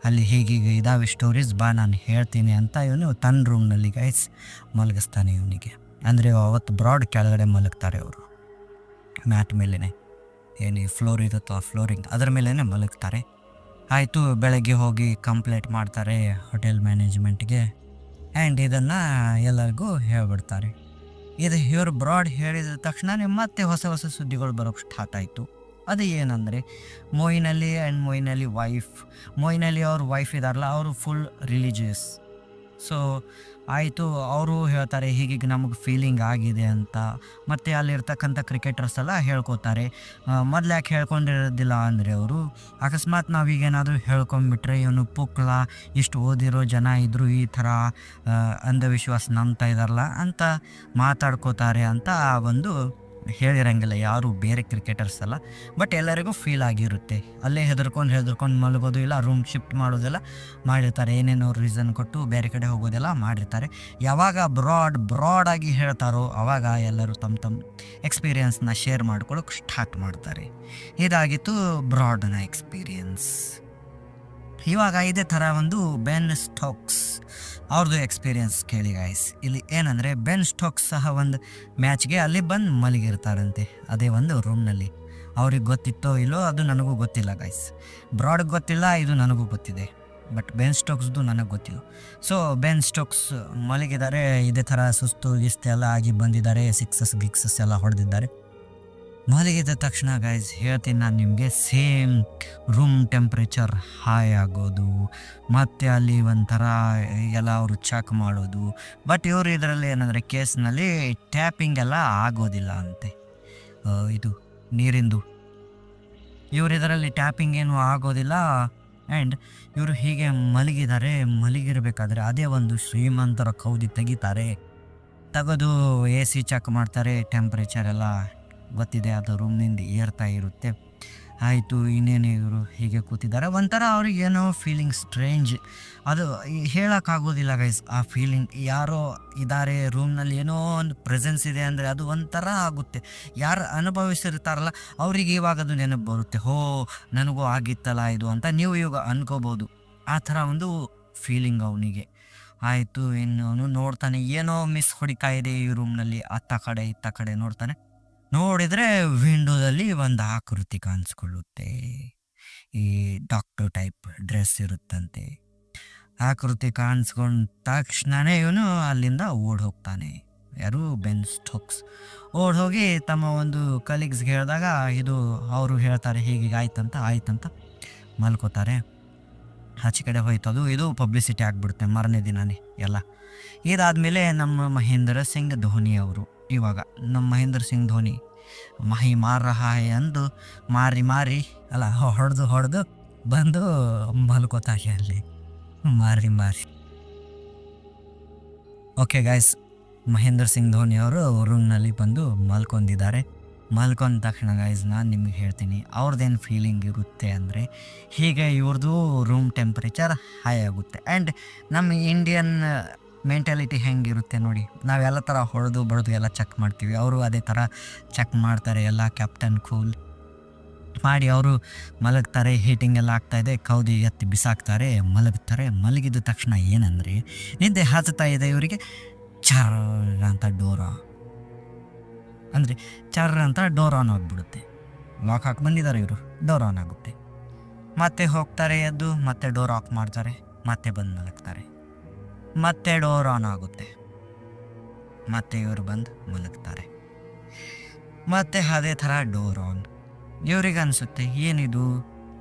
ಅಲ್ಲಿ ಹೀಗೀಗೆ ಇದಾವೆ ಸ್ಟೋರೀಸ್, ಬಾ ನಾನು ಹೇಳ್ತೀನಿ ಅಂತ ಇವನು ತನ್ನ ರೂಮ್ನಲ್ಲಿ ಗೈಸ್ ಮಲಗಿಸ್ತಾನೆ ಇವನಿಗೆ. ಅಂದರೆ ಅವತ್ತು ಬ್ರಾಡ್ ಕೆಳಗಡೆ ಮಲಗ್ತಾರೆ ಅವರು, ಮ್ಯಾಟ್ ಮೇಲೇ ಏನು ಫ್ಲೋರ್ ಇರುತ್ತೋ ಆ ಫ್ಲೋರಿಂಗ್ ಅದರ ಮೇಲೇ ಮಲಗ್ತಾರೆ. ಆಯಿತು, ಬೆಳಗ್ಗೆ ಹೋಗಿ ಕಂಪ್ಲೇಂಟ್ ಮಾಡ್ತಾರೆ ಹೋಟೆಲ್ ಮ್ಯಾನೇಜ್ಮೆಂಟ್ಗೆ. ಆ್ಯಂಡ್ ಇದನ್ನು ಎಲ್ಲರಿಗೂ ಹೇಳ್ಬಿಡ್ತಾರೆ. ಇದು ಇವರು ಬ್ರಾಡ್ ಹೇಳಿದ ತಕ್ಷಣ ಮತ್ತೆ ಹೊಸ ಸುದ್ದಿಗಳು ಬರೋಕ್ಕೆ ಸ್ಟಾರ್ಟ್ ಆಯಿತು. ಅದು ಏನಂದರೆ ಮೊಯಿನ್ ಅಲಿ ಆ್ಯಂಡ್ ಮೊಯಿನ್ ಅಲಿ ವೈಫ್, ಮೊಯಿನ್ ಅಲಿ ಅವ್ರ ವೈಫ್ ಇದಾರಲ್ಲ ಅವರು ಫುಲ್ ರಿಲಿಜಿಯಸ್. ಸೊ ಆಯಿತು, ಅವರು ಹೇಳ್ತಾರೆ ಹೀಗೀಗ ನಮಗೆ ಫೀಲಿಂಗ್ ಆಗಿದೆ ಅಂತ. ಮತ್ತು ಅಲ್ಲಿರ್ತಕ್ಕಂಥ ಕ್ರಿಕೆಟರ್ಸ್ ಎಲ್ಲ ಹೇಳ್ಕೊತಾರೆ. ಮೊದಲು ಯಾಕೆ ಹೇಳ್ಕೊಂಡಿರೋದಿಲ್ಲ ಅಂದರೆ ಅವರು ಅಕಸ್ಮಾತ್ ನಾವೀಗೇನಾದರೂ ಹೇಳ್ಕೊಂಬಿಟ್ರೆ ಇವನು ಪುಕ್ಲ ಇಷ್ಟು ಓದಿರೋ ಜನ ಇದ್ದರೂ ಈ ಥರ ಅಂಧವಿಶ್ವಾಸ ನಂಬ್ತಾ ಇದ್ದಾರಲ್ಲ ಅಂತ ಮಾತಾಡ್ಕೋತಾರೆ ಅಂತ ಒಂದು ಹೇಳಿರಂಗಿಲ್ಲ ಯಾರು ಬೇರೆ ಕ್ರಿಕೆಟರ್ಸ್ ಅಲ್ಲ. ಬಟ್ ಎಲ್ಲರಿಗೂ ಫೀಲ್ ಆಗಿರುತ್ತೆ. ಅಲ್ಲೇ ಹೆದರ್ಕೊಂಡು ಮಲಗೋದು, ಇಲ್ಲ ರೂಮ್ ಶಿಫ್ಟ್ ಮಾಡೋದೆಲ್ಲ ಮಾಡಿರ್ತಾರೆ. ಏನೇನೋ ರೀಸನ್ ಕೊಟ್ಟು ಬೇರೆ ಕಡೆ ಹೋಗೋದೆಲ್ಲ ಮಾಡಿರ್ತಾರೆ. ಯಾವಾಗ ಬ್ರಾಡಾಗಿ ಹೇಳ್ತಾರೋ ಆವಾಗ ಎಲ್ಲರೂ ತಮ್ಮ ಎಕ್ಸ್ಪೀರಿಯನ್ಸ್ನ ಶೇರ್ ಮಾಡ್ಕೊಳ್ಳೋಕೆ ಸ್ಟಾರ್ಟ್ ಮಾಡ್ತಾರೆ. ಇದಾಗಿತ್ತು ಬ್ರಾಡ್ನ ಎಕ್ಸ್ಪೀರಿಯನ್ಸ್. ಇವಾಗ ಇದೇ ಥರ ಒಂದು ಬೆನ್ ಸ್ಟೋಕ್ಸ್ ಅವ್ರದ್ದು ಎಕ್ಸ್ಪೀರಿಯನ್ಸ್ ಕೇಳಿ ಗೈಸ್. ಇಲ್ಲಿ ಏನಂದರೆ ಬೆನ್ ಸ್ಟೋಕ್ಸ್ ಸಹ ಒಂದು ಮ್ಯಾಚ್ಗೆ ಅಲ್ಲಿ ಬಂದು ಮಲಗಿರ್ತಾರಂತೆ ಅದೇ ಒಂದು ರೂಮ್ನಲ್ಲಿ. ಅವ್ರಿಗೆ ಗೊತ್ತಿತ್ತೋ ಇಲ್ಲೋ ಅದು ನನಗೂ ಗೊತ್ತಿಲ್ಲ ಗೈಸ್. ಬ್ರಾಡ್ಗೆ ಗೊತ್ತಿಲ್ಲ, ಇದು ನನಗೂ ಗೊತ್ತಿದೆ. ಬಟ್ ಬೆನ್ ಸ್ಟೋಕ್ಸ್ದು ನನಗೆ ಗೊತ್ತಿಲ್ಲ. ಸೊ ಬೆನ್ ಸ್ಟೋಕ್ಸ್ ಮಲಗಿದ್ದಾರೆ, ಇದೇ ಥರ ಸುಸ್ತು ಗಿಸ್ತು ಎಲ್ಲ ಆಗಿ ಬಂದಿದ್ದಾರೆ, ಸಿಕ್ಸಸ್ ಎಲ್ಲ ಹೊಡೆದಿದ್ದಾರೆ. ಮಲಗಿದ ತಕ್ಷಣ ಗೈಸ್ ಹೇಳ್ತೀನಿ ನಾನು ನಿಮಗೆ, ಸೇಮ್ ರೂಮ್ ಟೆಂಪ್ರೇಚರ್ ಹೈ ಆಗೋದು, ಮತ್ತು ಅಲ್ಲಿ ಒಂಥರ ಎಲ್ಲ ಅವರು ಚೆಕ್ ಮಾಡೋದು. ಬಟ್ ಇವರು ಇದರಲ್ಲಿ ಏನಂದರೆ ಕೇಸ್ನಲ್ಲಿ ಟ್ಯಾಪಿಂಗ್ ಎಲ್ಲ ಆಗೋದಿಲ್ಲ ಅಂತೆ, ಇದು ನೀರಿಂದು. ಇವರು ಇದರಲ್ಲಿ ಟ್ಯಾಪಿಂಗ್ ಏನು ಆಗೋದಿಲ್ಲ. ಆ್ಯಂಡ್ ಇವರು ಹೀಗೆ ಮಲಗಿರಬೇಕಾದ್ರೆ ಅದೇ ಒಂದು ಶ್ರೀಮಂತರ ಕೌದಿ ತೆಗೆದು ಎ ಸಿ ಚೆಕ್ ಮಾಡ್ತಾರೆ. ಟೆಂಪ್ರೇಚರ್ ಎಲ್ಲ ಗೊತ್ತಿದೆ, ಅದು ರೂಮ್ನಿಂದ ಏರ್ತಾ ಇರುತ್ತೆ. ಆಯಿತು, ಇನ್ನೇನು ಇವರು ಹೀಗೆ ಕೂತಿದ್ದಾರೆ. ಒಂಥರ ಅವ್ರಿಗೆ ಏನೋ ಫೀಲಿಂಗ್ ಸ್ಟ್ರೇಂಜ್, ಅದು ಹೇಳೋಕ್ಕಾಗೋದಿಲ್ಲ ಗೈಸ್. ಆ ಫೀಲಿಂಗ್ ಯಾರೋ ಇದ್ದಾರೆ ರೂಮ್ನಲ್ಲಿ, ಏನೋ ಒಂದು ಪ್ರೆಸೆನ್ಸ್ ಇದೆ ಅಂದರೆ ಅದು ಒಂಥರ ಆಗುತ್ತೆ. ಯಾರು ಅನುಭವಿಸಿರ್ತಾರಲ್ಲ ಅವರಿಗೆ ಇವಾಗ ಅದು ನೆನಪು ಬರುತ್ತೆ, ಹೋ ನನಗೂ ಆಗಿತ್ತಲ್ಲ ಇದು ಅಂತ ನೀವು ಇವಾಗ ಅನ್ಕೋಬೋದು. ಆ ಥರ ಒಂದು ಫೀಲಿಂಗ್ ಅವನಿಗೆ. ಆಯಿತು, ಇನ್ನು ಅವನು ನೋಡ್ತಾನೆ, ಏನೋ ಮಿಸ್ ಹೊಡಿತಾ ಇದೆ ಈ ರೂಮ್ನಲ್ಲಿ. ಅತ್ತ ಕಡೆ ಇತ್ತ ಕಡೆ ನೋಡ್ತಾನೆ. ನೋಡಿದರೆ ವಿಂಡೋದಲ್ಲಿ ಒಂದು ಆಕೃತಿ ಕಾಣಿಸ್ಕೊಳ್ಳುತ್ತೆ. ಈ ಡಾಕ್ಟರ್ ಟೈಪ್ ಡ್ರೆಸ್ ಇರುತ್ತಂತೆ. ಆಕೃತಿ ಕಾಣಿಸ್ಕೊಂಡ ತಕ್ಷಣವೇ ಇವನು ಅಲ್ಲಿಂದ ಓಡಿ ಹೋಗ್ತಾನೆ. ಯಾರು? Ben Stokes. ಓಡಿ ಹೋಗಿ ತಮ್ಮ ಒಂದು ಕಲೀಗ್ಸ್ಗೆ ಹೇಳಿದಾಗ ಇದು ಅವರು ಹೇಳ್ತಾರೆ ಹೀಗೆ ಆಯ್ತಂತ ಮಲ್ಕೋತಾರೆ. ಆಚೆ ಕಡೆ ಹೋಯ್ತು ಇದು ಪಬ್ಲಿಸಿಟಿ ಆಗಿಬಿಡುತ್ತೆ ಮಾರನೇ ದಿನನೇ ಎಲ್ಲ. ಇದಾದಮೇಲೆ ನಮ್ಮ ಮಹೇಂದ್ರ ಸಿಂಗ್ ಧೋನಿ ಅವರು, ಇವಾಗ ನಮ್ಮ ಮಹೇಂದ್ರ ಸಿಂಗ್ ಧೋನಿ ಮಹಿ ಮಾರಹಾಯ್ ಅಂದು ಮಾರಿ ಅಲ್ಲ ಹೊಡೆದು ಬಂದು ಮಲ್ಕೋತಾರೆ ಅಲ್ಲಿ ಮಾರಿ. ಓಕೆ ಗೈಸ್, ಮಹೇಂದ್ರ ಸಿಂಗ್ ಧೋನಿ ಅವರು ರೂಮ್ನಲ್ಲಿ ಬಂದು ಮಲ್ಕೊಂಡಿದ್ದಾರೆ. ಮಲ್ಕೊಂಡ ತಕ್ಷಣ ಗೈಸ್ ನಾನು ನಿಮಗೆ ಹೇಳ್ತೀನಿ ಅವ್ರದ್ದೇನು ಫೀಲಿಂಗ್ ಇರುತ್ತೆ ಅಂದರೆ, ಹೀಗೆ ಇವ್ರದ್ದು ರೂಮ್ ಟೆಂಪ್ರೇಚರ್ ಹೈ ಆಗುತ್ತೆ. ಆ್ಯಂಡ್ ನಮ್ಮ ಇಂಡಿಯನ್ ಮೆಂಟಾಲಿಟಿ ಹೆಂಗಿರುತ್ತೆ ನೋಡಿ, ನಾವೆಲ್ಲ ಥರ ಹೊಡೆದು ಬಡ್ದು ಎಲ್ಲ ಚೆಕ್ ಮಾಡ್ತೀವಿ. ಅವರು ಅದೇ ಥರ ಚೆಕ್ ಮಾಡ್ತಾರೆ, ಎಲ್ಲ ಕ್ಯಾಪ್ಟನ್ ಕೂಲ್ ಮಾಡಿ ಅವರು ಮಲಗ್ತಾರೆ. ಹೀಟಿಂಗ್ ಎಲ್ಲ ಆಗ್ತಾಯಿದೆ, ಕೌದಿ ಎತ್ತಿ ಬಿಸಾಕ್ತಾರೆ, ಮಲಗಿದ ತಕ್ಷಣ ಏನಂದರೆ ನಿದ್ದೆ ಹತ್ತಾ ಇದೆ ಇವರಿಗೆ. ಚಾರ ಅಂತ ಡೋರ್ ಆನ್ ಆಗಿಬಿಡುತ್ತೆ. ಲಾಕ್ ಹಾಕಿ ಬಂದಿದ್ದಾರೆ ಇವರು, ಡೋರ್ ಆನ್ ಆಗುತ್ತೆ. ಮತ್ತೆ ಹೋಗ್ತಾರೆ ಎದ್ದು, ಮತ್ತೆ ಡೋರ್ ಆಫ್ ಮಾಡ್ತಾರೆ, ಮತ್ತೆ ಬಂದು ಮಲಗ್ತಾರೆ. ಮತ್ತೆ ಡೋರ್ ಆನ್ ಆಗುತ್ತೆ, ಮತ್ತೆ ಇವರು ಬಂದು ಮಲಗ್ತಾರೆ. ಮತ್ತೆ ಅದೇ ಥರ ಡೋರ್ ಆನ್. ಇವ್ರಿಗೆ ಅನಿಸುತ್ತೆ ಏನಿದು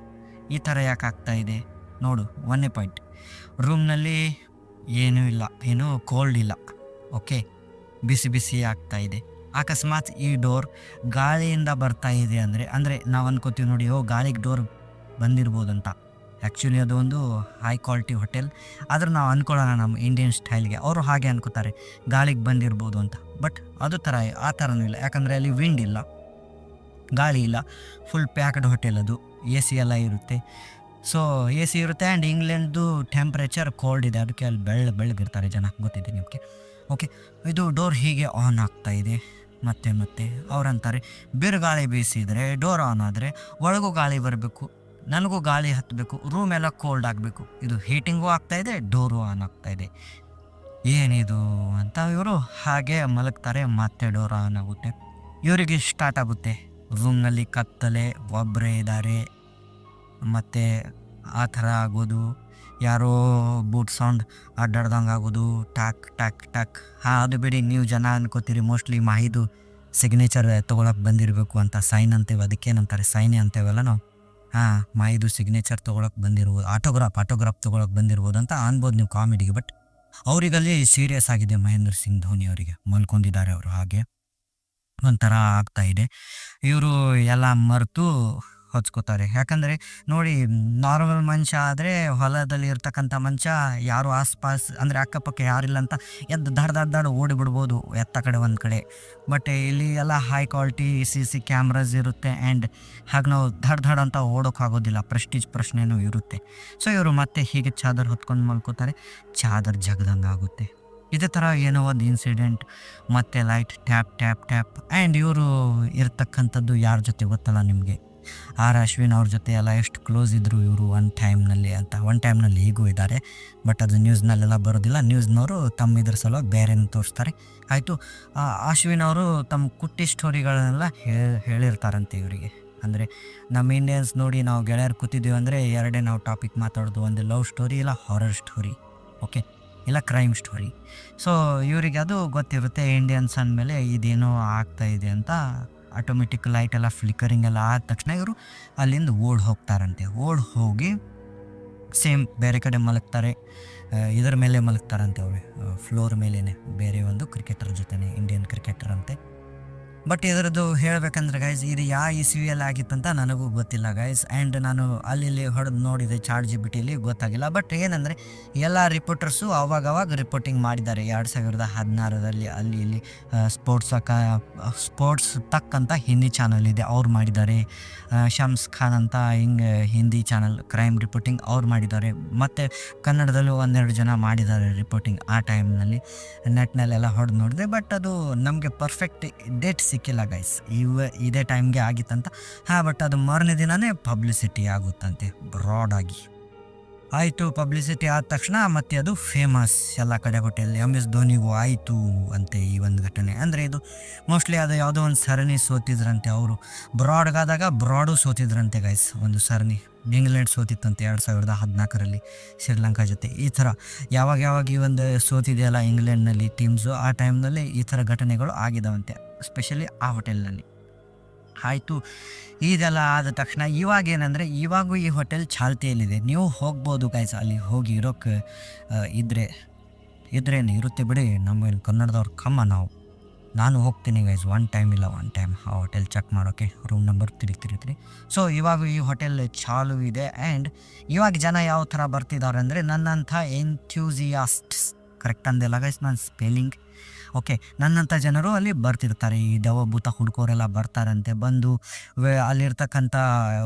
ಈ ಥರ ಯಾಕೆ ಆಗ್ತಾ ಇದೆ. ನೋಡು, ಒಂದೇ ಪಾಯಿಂಟ್, ರೂಮ್ನಲ್ಲಿ ಏನೂ ಇಲ್ಲ, ಏನೂ ಕೋಲ್ಡ್ ಇಲ್ಲ, ಓಕೆ, ಬಿಸಿ ಆಗ್ತಾಯಿದೆ. ಅಕಸ್ಮಾತ್ ಈ ಡೋರ್ ಗಾಳಿಯಿಂದ ಬರ್ತಾ ಇದೆ ಅಂದರೆ ನಾವು ಅನ್ಕೋತೀವಿ ನೋಡಿ, ಗಾಳಿಗೆ ಡೋರ್ ಬಂದಿರ್ಬೋದಂತ. ಆ್ಯಕ್ಚುಲಿ ಅದು ಒಂದು ಹೈ ಕ್ವಾಲಿಟಿ ಹೋಟೆಲ್, ಆದ್ರೆ ನಾವು ಅಂದ್ಕೊಳ್ಳೋಣ ನಮ್ಮ ಇಂಡಿಯನ್ ಸ್ಟೈಲ್ಗೆ. ಅವರು ಹಾಗೆ ಅನ್ಕೋತಾರೆ ಗಾಳಿಗೆ ಬಂದಿರ್ಬೋದು ಅಂತ. ಬಟ್ ಅದು ಆ ಥರನೂ ಇಲ್ಲ, ಯಾಕಂದರೆ ಅಲ್ಲಿ ವಿಂಡ್ ಇಲ್ಲ, ಗಾಳಿ ಇಲ್ಲ, ಫುಲ್ ಪ್ಯಾಕ್ಡ್ ಹೋಟೆಲ್ ಅದು. ಎ ಸಿ ಎಲ್ಲ ಇರುತ್ತೆ. ಸೊ ಎ ಸಿ ಇರುತ್ತೆ. ಆ್ಯಂಡ್ ಇಂಗ್ಲೆಂಡ್ದು ಟೆಂಪ್ರೇಚರ್ ಕೋಲ್ಡ್ ಇದೆ, ಅದಕ್ಕೆ ಅಲ್ಲಿ ಬೆಳ್ಳಗಿರ್ತಾರೆ ಜನ, ಗೊತ್ತಿದೆ ನಿಮಗೆ. ಓಕೆ, ಇದು ಡೋರ್ ಹೀಗೆ ಆನ್ ಆಗ್ತಾ ಇದೆ. ಮತ್ತೆ ಅವ್ರಂತಾರೆ ಬಿರುಗಾಳಿ ಬೀಸಿದರೆ ಡೋರ್ ಆನ್ ಆದರೆ ಒಳಗೂ ಗಾಳಿ ಬರಬೇಕು, ನನಗೂ ಗಾಳಿ ಹತ್ತಬೇಕು, ರೂಮ್ ಎಲ್ಲ ಕೋಲ್ಡ್ ಆಗಬೇಕು. ಇದು ಹೀಟಿಂಗು ಆಗ್ತಾಯಿದೆ, ಡೋರು ಆನ್ ಆಗ್ತಾಯಿದೆ, ಏನಿದು ಅಂತ ಇವರು ಹಾಗೆ ಮಲಗ್ತಾರೆ. ಮತ್ತೆ ಡೋರ್ ಆನ್ ಆಗುತ್ತೆ. ಇವರಿಗೆ ಸ್ಟಾರ್ಟ್ ಆಗುತ್ತೆ, ರೂಮ್ನಲ್ಲಿ ಕತ್ತಲೆ, ಒಬ್ಬರೇ ಇದ್ದಾರೆ, ಮತ್ತು ಆ ಥರ ಆಗೋದು. ಯಾರೋ ಬೂಟ್ ಸೌಂಡ್ ಅಡ್ಡಾಡ್ದಂಗೆ ಆಗೋದು, ಟಾಕ್. ಅದು ಬಿಡಿ, ನೀವು ಜನ ಅನ್ಕೋತೀರಿ ಮೋಸ್ಟ್ಲಿ ಮಾಹಿದು ಸಿಗ್ನೇಚರ್ ತೊಗೊಳಕ್ಕೆ ಬಂದಿರಬೇಕು ಅಂತ. ಸೈನ್ ಅಂತೇವೆ, ಅದಕ್ಕೇನಂತಾರೆ ಸೈನೇ ಅಂತೇವಲ್ಲ ನಾವು. ಮಾಹಿದು ಸಿಗ್ನೇಚರ್ ತೊಗೊಳಕ್ಕೆ ಬಂದಿರ್ಬೋದು, ಆಟೋಗ್ರಾಫ್ ತೊಗೊಳಕ್ಕೆ ಬಂದಿರ್ಬೋದು ಅಂತ ಅನ್ಬೋದು ನೀವು ಕಾಮಿಡಿಗೆ. ಬಟ್ ಅವರಿಗಲ್ಲಿ ಸೀರಿಯಸ್ ಆಗಿದೆ. ಮಹೇಂದ್ರ ಸಿಂಗ್ ಧೋನಿ ಅವರಿಗೆ ಮಲ್ಕೊಂಡಿದ್ದಾರೆ ಅವರು, ಹಾಗೆ ಒಂಥರ ಆಗ್ತಾಯಿದೆ. ಇವರು ಎಲ್ಲ ಮರೆತು ಹೊಚ್ಕೋತಾರೆ. ಯಾಕಂದರೆ ನೋಡಿ, ನಾರ್ಮಲ್ ಮನುಷ್ಯ ಆದರೆ ಹೊಲದಲ್ಲಿ ಇರ್ತಕ್ಕಂಥ ಮನುಷ್ಯ ಯಾರು ಆಸ್ಪಾಸ್ ಅಂದರೆ ಅಕ್ಕಪಕ್ಕ ಯಾರಿಲ್ಲ ಅಂತ ಎದ್ದು ದಡ್ ಓಡಿಬಿಡ್ಬೋದು ಎತ್ತ ಕಡೆ ಒಂದು ಕಡೆ. ಬಟ್ ಇಲ್ಲಿ ಎಲ್ಲ ಹೈ ಕ್ವಾಲಿಟಿ CC ಕ್ಯಾಮ್ರಾಸ್ ಇರುತ್ತೆ. ಆ್ಯಂಡ್ ಹಾಗೆ ನಾವು ದಡ್ ಅಂತ ಓಡೋಕ್ಕಾಗೋದಿಲ್ಲ, ಪ್ರೆಸ್ಟೀಜ್ ಪ್ರಶ್ನೆನೂ ಇರುತ್ತೆ. ಸೊ ಇವರು ಮತ್ತೆ ಹೀಗೆ ಚಾದರ್ ಹೊತ್ಕೊಂಡು ಮಲ್ಕೋತಾರೆ. ಚಾದರ್ ಜಗದಂಗೆ ಆಗುತ್ತೆ. ಇದೇ ಥರ ಏನೋ ಒಂದು ಇನ್ಸಿಡೆಂಟ್. ಮತ್ತು ಲೈಟ್ ಟ್ಯಾಪ್. ಆ್ಯಂಡ್ ಇವರು ಇರ್ತಕ್ಕಂಥದ್ದು ಯಾರ ಜೊತೆ ಗೊತ್ತಲ್ಲ ನಿಮಗೆ, ಅಶ್ವಿನ್ ಅವ್ರ ಜೊತೆ ಎಲ್ಲ ಎಷ್ಟು ಕ್ಲೋಸ್ ಇದ್ದರು ಇವರು ಒನ್ ಟೈಮ್ನಲ್ಲಿ ಈಗೂ ಇದ್ದಾರೆ. ಬಟ್ ಅದು ನ್ಯೂಸ್ನಲ್ಲೆಲ್ಲ ಬರೋದಿಲ್ಲ. ನ್ಯೂಸ್ನವರು ತಮ್ಮ ಇದ್ರ ಸಲುವಾಗಿ ಬೇರೆನ ತೋರಿಸ್ತಾರೆ. ಆಯಿತು, ಅಶ್ವಿನ್ ಅವರು ತಮ್ಮ ಕುಟ್ಟಿ ಸ್ಟೋರಿಗಳನ್ನೆಲ್ಲ ಹೇಳಿರ್ತಾರಂತೆ ಇವರಿಗೆ. ಅಂದರೆ ನಮ್ಮ ಇಂಡಿಯನ್ಸ್ ನೋಡಿ, ನಾವು ಗೆಳೆಯರು ಕೂತಿದ್ದೀವಿ ಅಂದರೆ ಎರಡೇ ನಾವು ಟಾಪಿಕ್ ಮಾತಾಡೋದು, ಒಂದು ಲವ್ ಸ್ಟೋರಿ ಇಲ್ಲ ಹಾರರ್ ಸ್ಟೋರಿ, ಓಕೆ, ಇಲ್ಲ ಕ್ರೈಮ್ ಸ್ಟೋರಿ. ಸೊ ಇವರಿಗೆ ಅದು ಗೊತ್ತಿರುತ್ತೆ, ಇಂಡಿಯನ್ಸ್ ಅಂದಮೇಲೆ ಇದೇನೋ ಆಗ್ತಾಯಿದೆ ಅಂತ ಆಟೋಮೆಟಿಕ್ ಲೈಟ್ ಎಲ್ಲ ಫ್ಲಿಕರಿಂಗ್ ಎಲ್ಲ ಆದ ತಕ್ಷಣ ಇವರು ಅಲ್ಲಿಂದ ಓಡ್ ಹೋಗ್ತಾರಂತೆ. ಓಡ್ ಹೋಗಿ ಸೇಮ್ ಬೇರೆ ಕಡೆ ಮಲಗ್ತಾರೆ, ಇದರ ಮೇಲೆ ಮಲಗ್ತಾರಂತೆ ಅವರು, ಫ್ಲೋರ್ ಮೇಲೇ, ಬೇರೆ ಒಂದು ಕ್ರಿಕೆಟರ್ ಜೊತೆ, ಇಂಡಿಯನ್ ಕ್ರಿಕೆಟರ್ ಅಂತೆ. ಬಟ್ ಇದರದ್ದು ಹೇಳಬೇಕಂದ್ರೆ ಗೈಸ್ ಇದು ಯಾವ ಇಸ್ವಿಯಲ್ಲಿ ಆಗಿತ್ತಂತ ನನಗೂ ಗೊತ್ತಿಲ್ಲ ಗೈಸ್. ಆ್ಯಂಡ್ ನಾನು ಅಲ್ಲಿ ಹೊಡೆದು ನೋಡಿದೆ ChatGPTಯಲ್ಲಿ, ಗೊತ್ತಾಗಿಲ್ಲ. ಬಟ್ ಏನಂದರೆ ಎಲ್ಲ ರಿಪೋರ್ಟರ್ಸು ಅವಾಗವಾಗ ರಿಪೋರ್ಟಿಂಗ್ ಮಾಡಿದ್ದಾರೆ 2016ರಲ್ಲಿ ಅಲ್ಲಿ ಇಲ್ಲಿ. ಸ್ಪೋರ್ಟ್ಸ್ ತಕ್ ಅಂತ ಹಿಂದಿ ಚಾನಲ್ ಇದೆ, ಅವ್ರು ಮಾಡಿದ್ದಾರೆ. ಶಮ್ಸ್ ಖಾನ್ ಅಂತ ಹಿಂಗೆ ಹಿಂದಿ ಚಾನಲ್ ಕ್ರೈಮ್ ರಿಪೋರ್ಟಿಂಗ್ ಅವ್ರು ಮಾಡಿದ್ದಾರೆ. ಮತ್ತು ಕನ್ನಡದಲ್ಲೂ 1-2 ಜನ ಮಾಡಿದ್ದಾರೆ ರಿಪೋರ್ಟಿಂಗ್ ಆ ಟೈಮ್ನಲ್ಲಿ. ನೆಟ್ನಲ್ಲೆಲ್ಲ ಹೊಡೆದು ನೋಡಿದೆ, ಬಟ್ ಅದು ನಮಗೆ ಪರ್ಫೆಕ್ಟ್ ಡೇಟ್ ಸಿಕ್ಕಿಲ್ಲ ಗೈಸ್. ಇದೇ ಟೈಮ್ಗೆ ಆಗಿತ್ತಂತ. ಬಟ್ ಅದು ಮಾರನೇ ದಿನವೇ ಪಬ್ಲಿಸಿಟಿ ಆಗುತ್ತಂತೆ ಬ್ರಾಡಾಗಿ. ಆಯಿತು, ಪಬ್ಲಿಸಿಟಿ ಆದ ತಕ್ಷಣ ಮತ್ತೆ ಅದು ಫೇಮಸ್ ಎಲ್ಲ ಕಡೆ. ಹೋಟೆಲ್ MS ಧೋನಿಗೂ ಆಯಿತು ಅಂತೆ ಈ ಒಂದು ಘಟನೆ. ಅಂದರೆ ಇದು ಮೋಸ್ಟ್ಲಿ ಅದು ಯಾವುದೋ ಒಂದು ಸರಣಿ ಸೋತಿದ್ರಂತೆ ಅವರು. ಬ್ರಾಡ್ಗಾದಾಗ ಬ್ರಾಡು ಸೋತಿದ್ರಂತೆ ಗೈಸ್, ಒಂದು ಸರಣಿ. ಇಂಗ್ಲೆಂಡ್ ಸೋತಿತ್ತಂತೆ 2014ರಲ್ಲಿ ಶ್ರೀಲಂಕಾ ಜೊತೆ. ಈ ಥರ ಯಾವಾಗ ಈ ಒಂದು ಸೋತಿದೆಯಲ್ಲ ಇಂಗ್ಲೆಂಡ್ನಲ್ಲಿ ಟೀಮ್ಸು, ಆ ಟೈಮ್ನಲ್ಲಿ ಈ ಥರ ಘಟನೆಗಳು ಆಗಿದಾವಂತೆ, ಎಸ್ಪೆಷಲಿ ಆ ಹೋಟೆಲ್ನಲ್ಲಿ. ಆಯಿತು, ಇದೆಲ್ಲ ಆದ ತಕ್ಷಣ ಇವಾಗೇನೆಂದರೆ ಇವಾಗೂ ಈ ಹೋಟೆಲ್ ಚಾಲ್ತಿಯಲ್ಲಿದೆ. ನೀವು ಹೋಗ್ಬೋದು ಗೈಸ್, ಅಲ್ಲಿ ಹೋಗಿ ಇರೋಕ್ಕೆ ಇದ್ರೇನು ಇರುತ್ತೆ ಬಿಡಿ, ನಮ್ಮ ಕನ್ನಡದವ್ರು ಕಮ್ಮ ನಾವು. ನಾನು ಹೋಗ್ತೀನಿ ಗೈಸ್, ಒನ್ ಟೈಮ್ ಆ ಹೋಟೆಲ್ ಚೆಕ್ ಮಾಡೋಕ್ಕೆ, ರೂಮ್ ನಂಬರ್ 333. ಸೊ ಇವಾಗ ಈ ಹೋಟೆಲ್ ಚಾಲು ಇದೆ. ಆ್ಯಂಡ್ ಇವಾಗ ಜನ ಯಾವ ಥರ ಬರ್ತಿದ್ದಾರೆ ಅಂದರೆ ನನ್ನಂಥ ಎಂಥ್ಯೂಸಿಯಾಸ್ಟ್ಸ್, ಕರೆಕ್ಟ್ ಅಂದಿಲ್ಲ ಗೈಸ್ ನಾನು ಸ್ಪೆಲ್ಲಿಂಗ್, ಓಕೆ, ನನ್ನಂಥ ಜನರು ಅಲ್ಲಿ ಬರ್ತಿರ್ತಾರೆ. ಈ ದೆವ್ವಭೂತ ಹುಡ್ಕೋರೆಲ್ಲ ಬರ್ತಾರಂತೆ. ಬಂದು ಅಲ್ಲಿರ್ತಕ್ಕಂಥ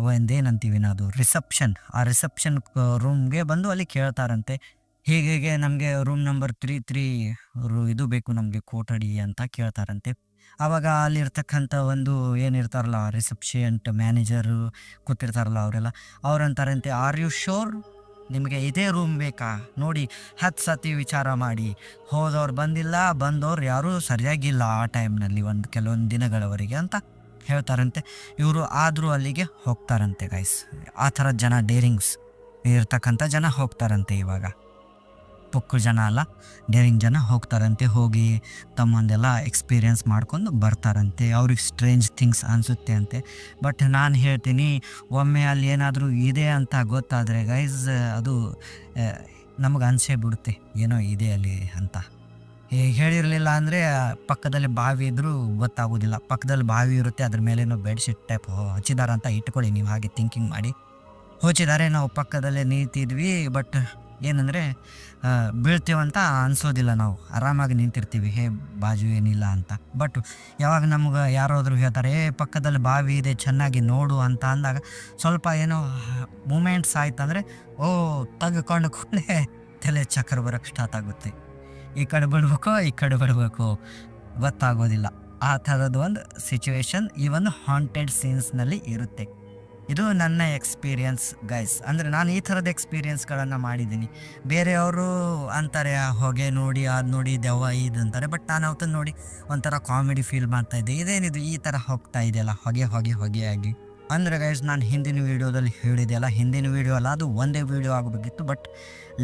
ಒಂದೇನಂತೀವಿ ನಾವು ರಿಸೆಪ್ಷನ್, ಆ ರಿಸೆಪ್ಷನ್ ರೂಮ್ಗೆ ಬಂದು ಅಲ್ಲಿ ಕೇಳ್ತಾರಂತೆ, ಹೀಗೆ ನಮಗೆ ರೂಮ್ ನಂಬರ್ 33 ಇದು ಬೇಕು ನಮಗೆ ಕೊಠಡಿ ಅಂತ ಕೇಳ್ತಾರಂತೆ. ಆವಾಗ ಅಲ್ಲಿರ್ತಕ್ಕಂಥ ಒಂದು ಏನಿರ್ತಾರಲ್ಲ ರಿಸೆಪ್ಷನ್ ಮ್ಯಾನೇಜರು ಕೂತಿರ್ತಾರಲ್ಲ ಅವರೆಲ್ಲ, ಅವ್ರಂತಾರಂತೆ, ಆರ್ ಯು ಶೋರ್ ನಿಮಗೆ ಇದೇ ರೂಮ್ ಬೇಕಾ, ನೋಡಿ 10 ಸತಿ ವಿಚಾರ ಮಾಡಿ, ಹೋದವ್ರು ಬಂದಿಲ್ಲ, ಬಂದವ್ರು ಯಾರೂ ಸರಿಯಾಗಿಲ್ಲ ಆ ಟೈಮ್ನಲ್ಲಿ ಕೆಲವೊಂದು ದಿನಗಳವರೆಗೆ ಅಂತ ಹೇಳ್ತಾರಂತೆ. ಇವರು ಆದರೂ ಅಲ್ಲಿಗೆ ಹೋಗ್ತಾರಂತೆ ಗೈಸ್. ಆ ಥರದ ಜನ, ಡೇರಿಂಗ್ಸ್ ಇರ್ತಕ್ಕಂಥ ಜನ ಹೋಗ್ತಾರಂತೆ. ಇವಾಗ ಪುಕ್ಕು ಜನ ಅಲ್ಲ, ಡೇರಿಂಗ್ ಜನ ಹೋಗ್ತಾರಂತೆ. ಹೋಗಿ ತಮ್ಮಂದೆಲ್ಲ ಎಕ್ಸ್ಪೀರಿಯೆನ್ಸ್ ಮಾಡ್ಕೊಂಡು ಬರ್ತಾರಂತೆ. ಅವ್ರಿಗೆ ಸ್ಟ್ರೇಂಜ್ ಥಿಂಗ್ಸ್ ಅನಿಸುತ್ತೆ ಅಂತೆ. ಬಟ್ ನಾನು ಹೇಳ್ತೀನಿ, ಒಮ್ಮೆ ಅಲ್ಲಿ ಏನಾದರೂ ಇದೆ ಅಂತ ಗೊತ್ತಾದರೆ ಗೈಸ್, ಅದು ನಮಗೆ ಅನಿಸೇ ಬಿಡುತ್ತೆ ಏನೋ ಇದೆ ಅಲ್ಲಿ ಅಂತ. ಹೇಳಿರಲಿಲ್ಲ ಅಂದರೆ ಪಕ್ಕದಲ್ಲಿ ಬಾವಿ ಇದ್ದರೂ ಗೊತ್ತಾಗೋದಿಲ್ಲ. ಪಕ್ಕದಲ್ಲಿ ಬಾವಿ ಇರುತ್ತೆ, ಅದ್ರ ಮೇಲೇನೋ ಬೆಡ್ಶೀಟ್ ಟೈಪ್ ಹಚ್ಚಿದಾರ ಅಂತ ಇಟ್ಕೊಳ್ಳಿ ನೀವು, ಹಾಗೆ ಥಿಂಕಿಂಗ್ ಮಾಡಿ ಹೊಚ್ಚಿದ್ದಾರೆ. ನಾವು ಪಕ್ಕದಲ್ಲೇ ನಿಂತಿದ್ವಿ, ಬಟ್ ಏನಂದರೆ ಬೀಳ್ತೀವಂತ ಅನಿಸೋದಿಲ್ಲ, ನಾವು ಆರಾಮಾಗಿ ನಿಂತಿರ್ತೀವಿ, ಬಾಜು ಏನಿಲ್ಲ ಅಂತ. ಬಟ್ ಯಾವಾಗ ನಮ್ಗೆ ಯಾರಾದರೂ ಹೇಳ್ತಾರೆ ಪಕ್ಕದಲ್ಲಿ ಬಾವಿ ಇದೆ ಚೆನ್ನಾಗಿ ನೋಡು ಅಂತ ಅಂದಾಗ ಸ್ವಲ್ಪ ಏನೋ ಮೂಮೆಂಟ್ಸ್ ಆಯ್ತಂದರೆ ತೆಗೆದುಕೊಂಡು ಕೂಡಲೇ ತಲೆ ಚಕ್ರ ಬರೋಕ್ಕೆ ಸ್ಟಾರ್ಟ್ ಆಗುತ್ತೆ. ಈ ಕಡೆ ಬಿಡಬೇಕು ಗೊತ್ತಾಗೋದಿಲ್ಲ. ಆ ಥರದ್ದು ಒಂದು ಸಿಚುವೇಶನ್ ಈ ಒಂದು ಹಾಂಟೆಡ್ ಸೀನ್ಸ್ನಲ್ಲಿ ಇರುತ್ತೆ. ಇದು ನನ್ನ ಎಕ್ಸ್ಪೀರಿಯನ್ಸ್ ಗೈಸ್. ಅಂದರೆ ನಾನು ಈ ಥರದ ಎಕ್ಸ್ಪೀರಿಯನ್ಸ್ಗಳನ್ನು ಮಾಡಿದ್ದೀನಿ. ಬೇರೆಯವರು ಅಂತಾರೆ ಹೊಗೆ ನೋಡಿ ಅದು ನೋಡಿ ದೆವ್ವ ಇದು ಅಂತಾರೆ, ಬಟ್ ನಾನು ಅವತ್ತನ್ನು ನೋಡಿ ಒಂಥರ ಕಾಮಿಡಿ ಫೀಲ್ ಮಾಡ್ತಾಯಿದ್ದೆ. ಇದೇನಿದು ಈ ಥರ ಹೋಗ್ತಾ ಇದೆಯಲ್ಲ ಹೊಗೆಯಾಗಿ. ಅಂದರೆ ಗೈಸ್ ನಾನು ಹಿಂದಿನ ವೀಡಿಯೋದಲ್ಲಿ ಹೇಳಿದೆಯಲ್ಲ, ಹಿಂದಿನ ವೀಡಿಯೋ ಅಲ್ಲ, ಅದು ಒಂದೇ ವೀಡಿಯೋ ಆಗಬೇಕಿತ್ತು. ಬಟ್